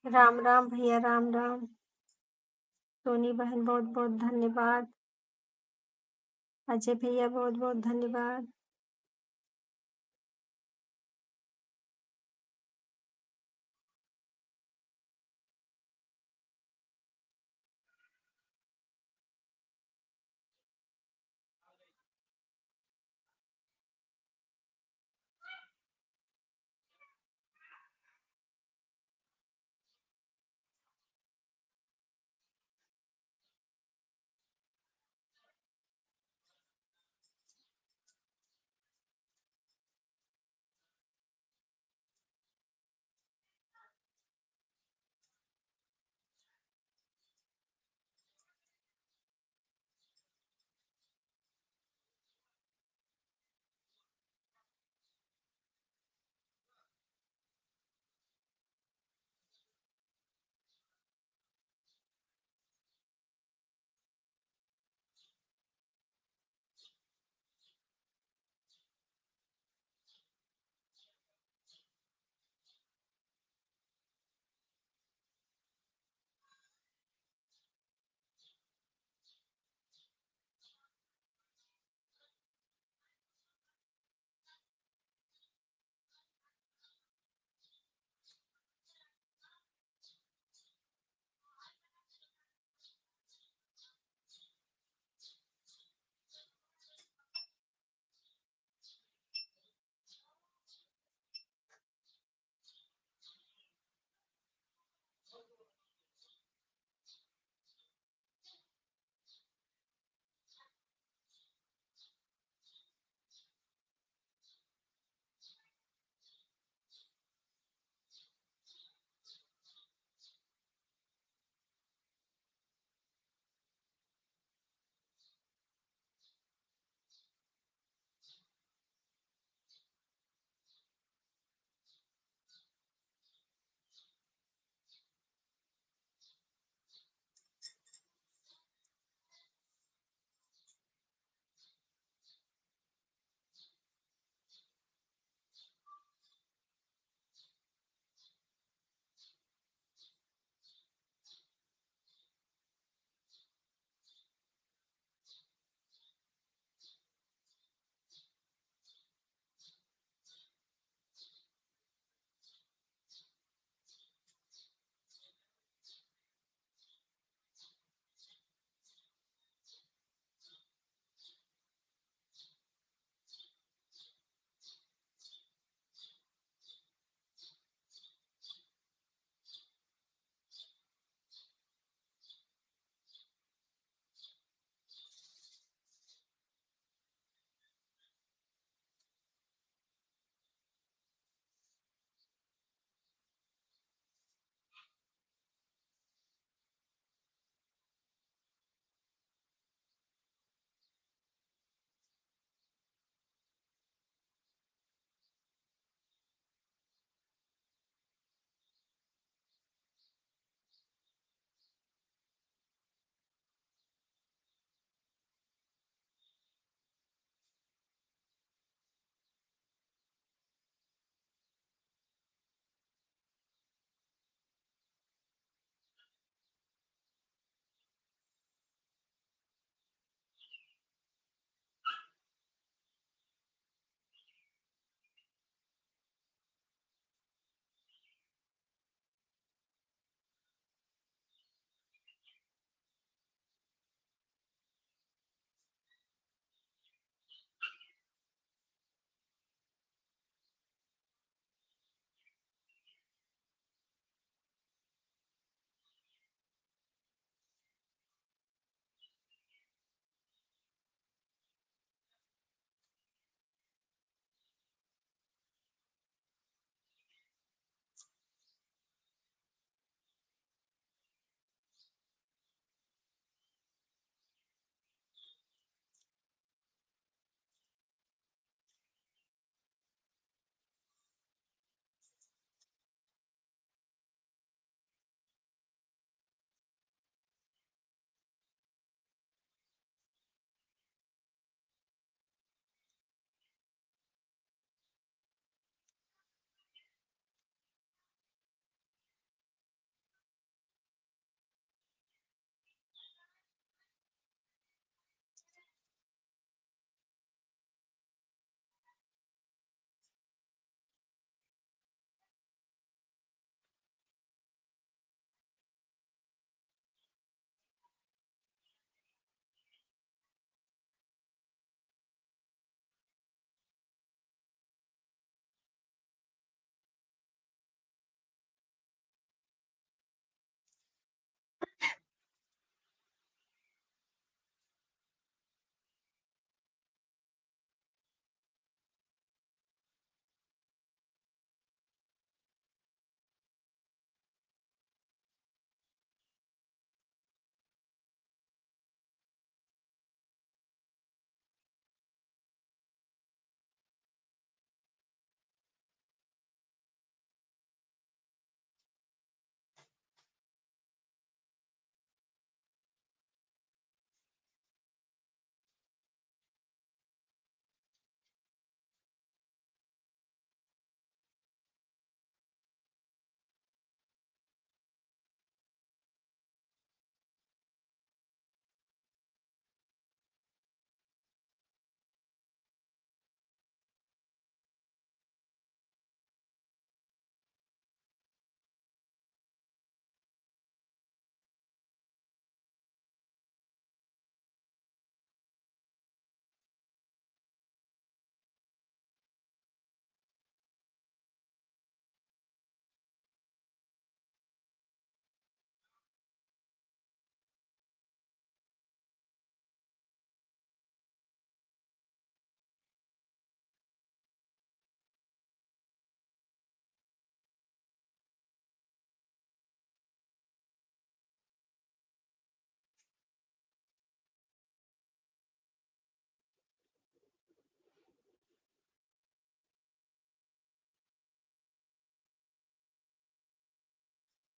राम राम भैया, राम राम। सोनी बहन बहुत बहुत धन्यवाद। अजय भैया बहुत बहुत धन्यवाद।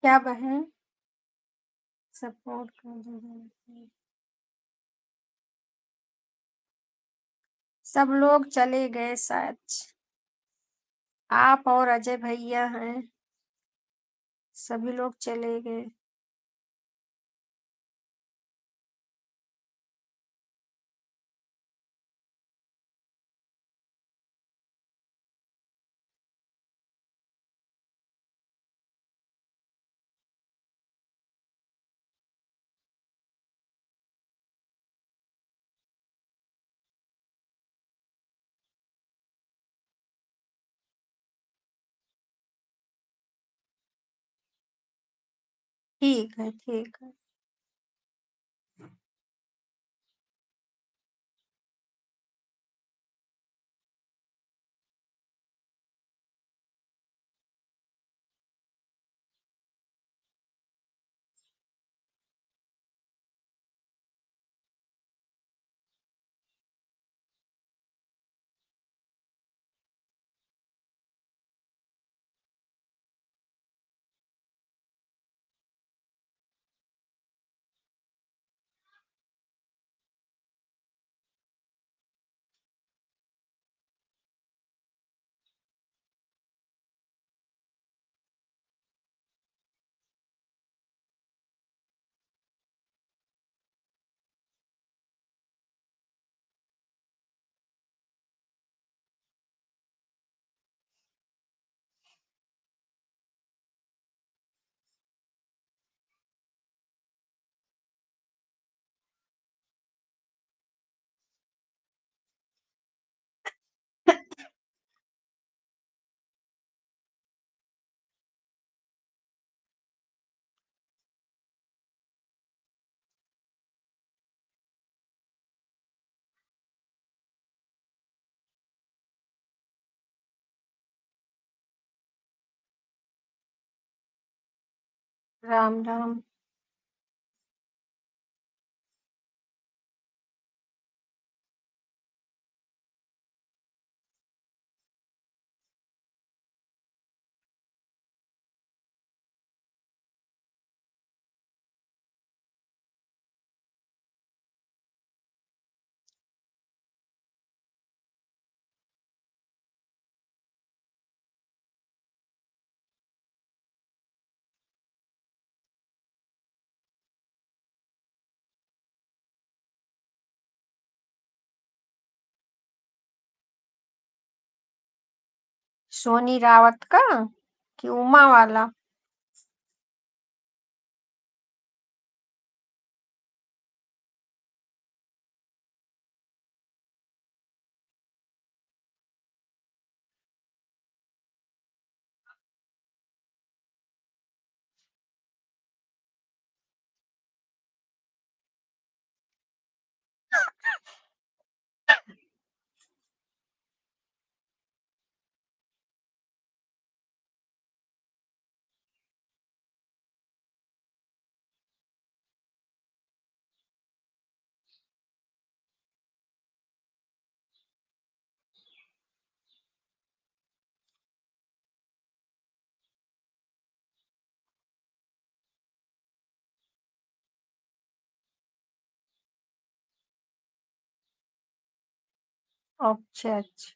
क्या बहन? सपोर्ट कर दो। सब लोग चले गए शायद। आप और अजय भैया हैं। सभी लोग चले गए। ठीक है, ठीक है। राम राम। सोनी रावत का कि उमा वाला? अच्छा, अच्छा।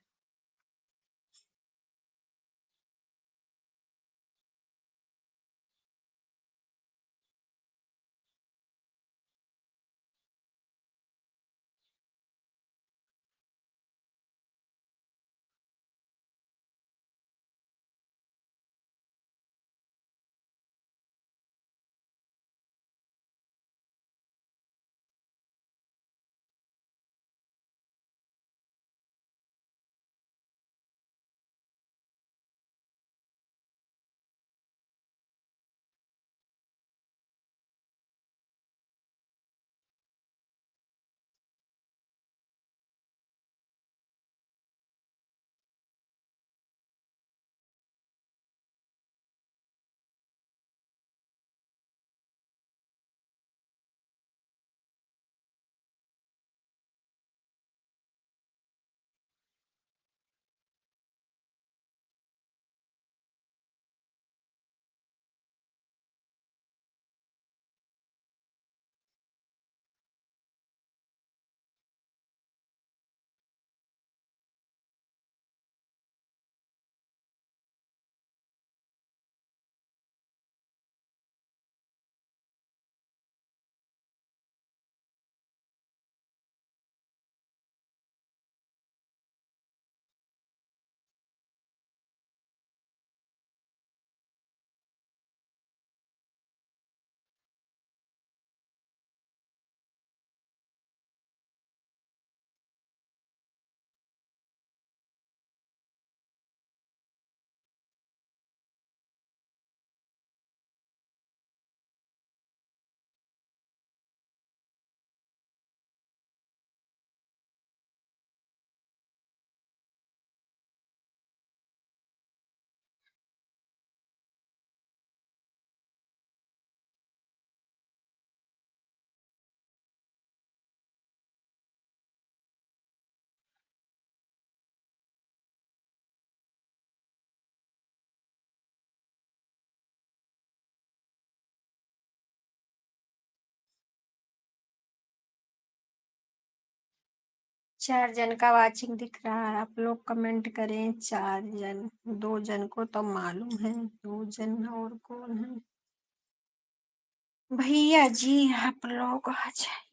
4 जन का वाचिंग दिख रहा है। आप लोग कमेंट करें 4 जन, 2 जन को तो मालूम है, 2 जन और कौन है? भैया जी आप लोग आ जाए।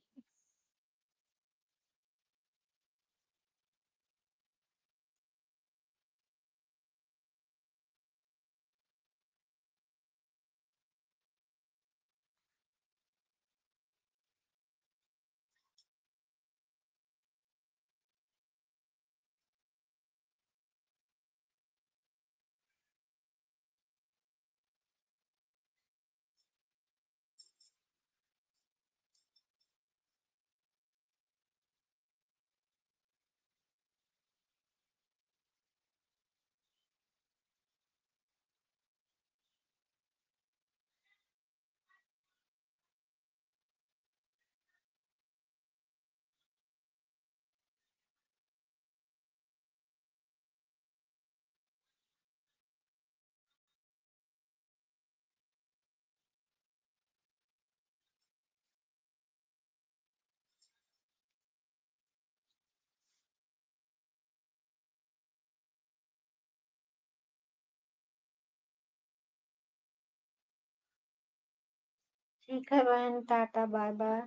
ठीक है बहन, टाटा बाय बाय।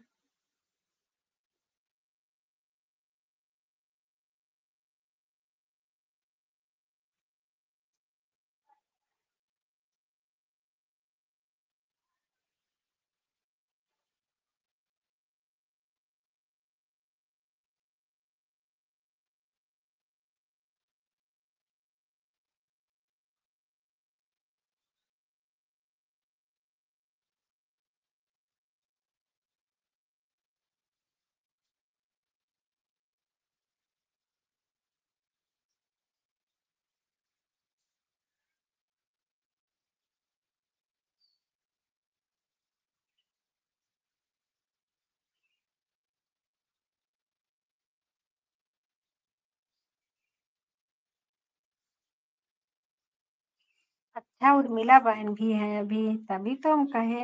अच्छा उर्मिला बहन भी है अभी, तभी तो हम कहे।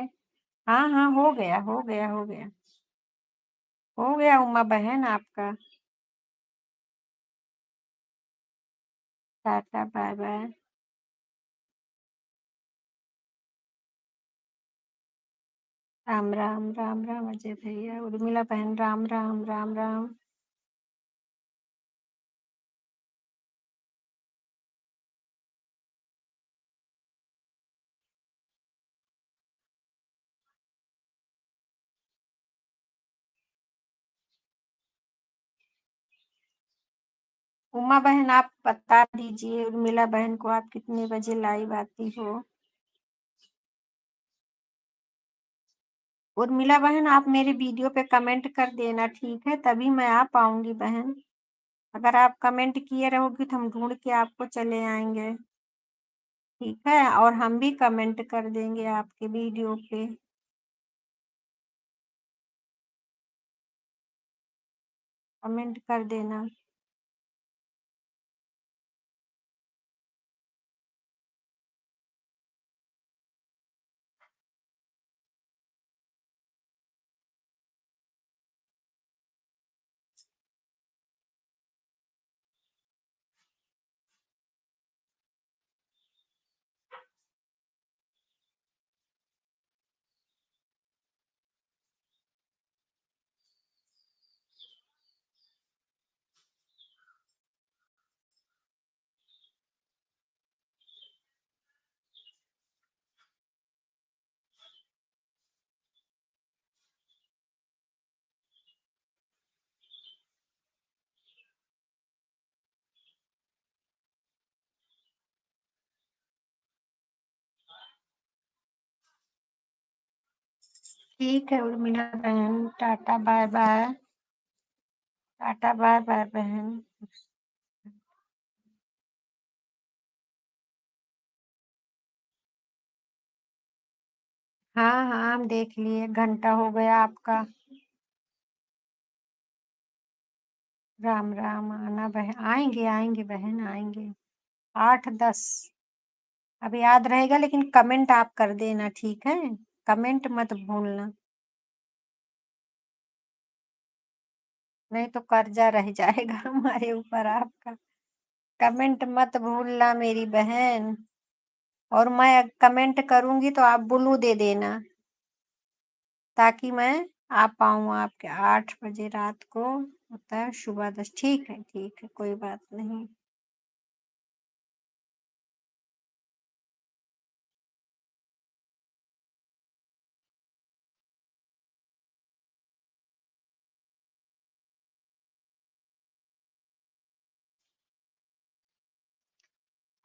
हाँ हाँ, हो गया हो गया हो गया हो गया उमा बहन आपका। Tata bye bye. Ram Ram Ram Ram Ajay भैया, उर्मिला बहन राम राम राम राम। उमा बहन आप बता दीजिए उर्मिला बहन को आप कितने बजे लाइव आती हो? उर्मिला बहन आप मेरे वीडियो पे कमेंट कर देना, ठीक है? तभी मैं आ पाऊंगी बहन। अगर आप कमेंट किए रहोगी तो हम ढूंढ के आपको चले आएंगे, ठीक है? और हम भी कमेंट कर देंगे आपके वीडियो पे। कमेंट कर देना। ठीक है उर्मिला बहन, tata bye bye. Tata bye bye बहन। हाँ हाँ, हम देख लिए, घंटा हो गया आपका। राम राम, आना बहन, आएंगे आएंगे बहन आएंगे। 8-10 अब याद रहेगा, लेकिन कमेंट आप कर देना, ठीक है? कमेंट मत भूलना। नहीं तो कर्जा रह जाएगा हमारे ऊपर आपका। कमेंट मत भूलना मेरी बहन। और मैं कमेंट करूंगी तो आप ब्लू दे देना, ताकि मैं आ पाऊँ आपके 8 बजे रात को, होता है सुबह 10। ठीक है, कोई बात नहीं।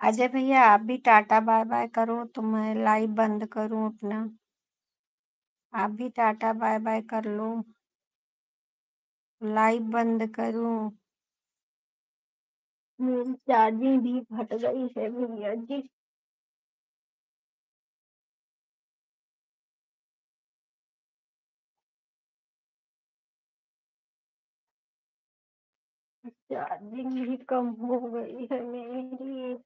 अजय भैया आप भी टाटा बाय बाय करो तो मैं लाइव बंद करूं अपना। आप भी टाटा बाय बाय कर लो, लाइव बंद करूं। मेरी चार्जिंग भी फट गई है भैया जी। चार्जिंग भी कम हो गई है मेरी।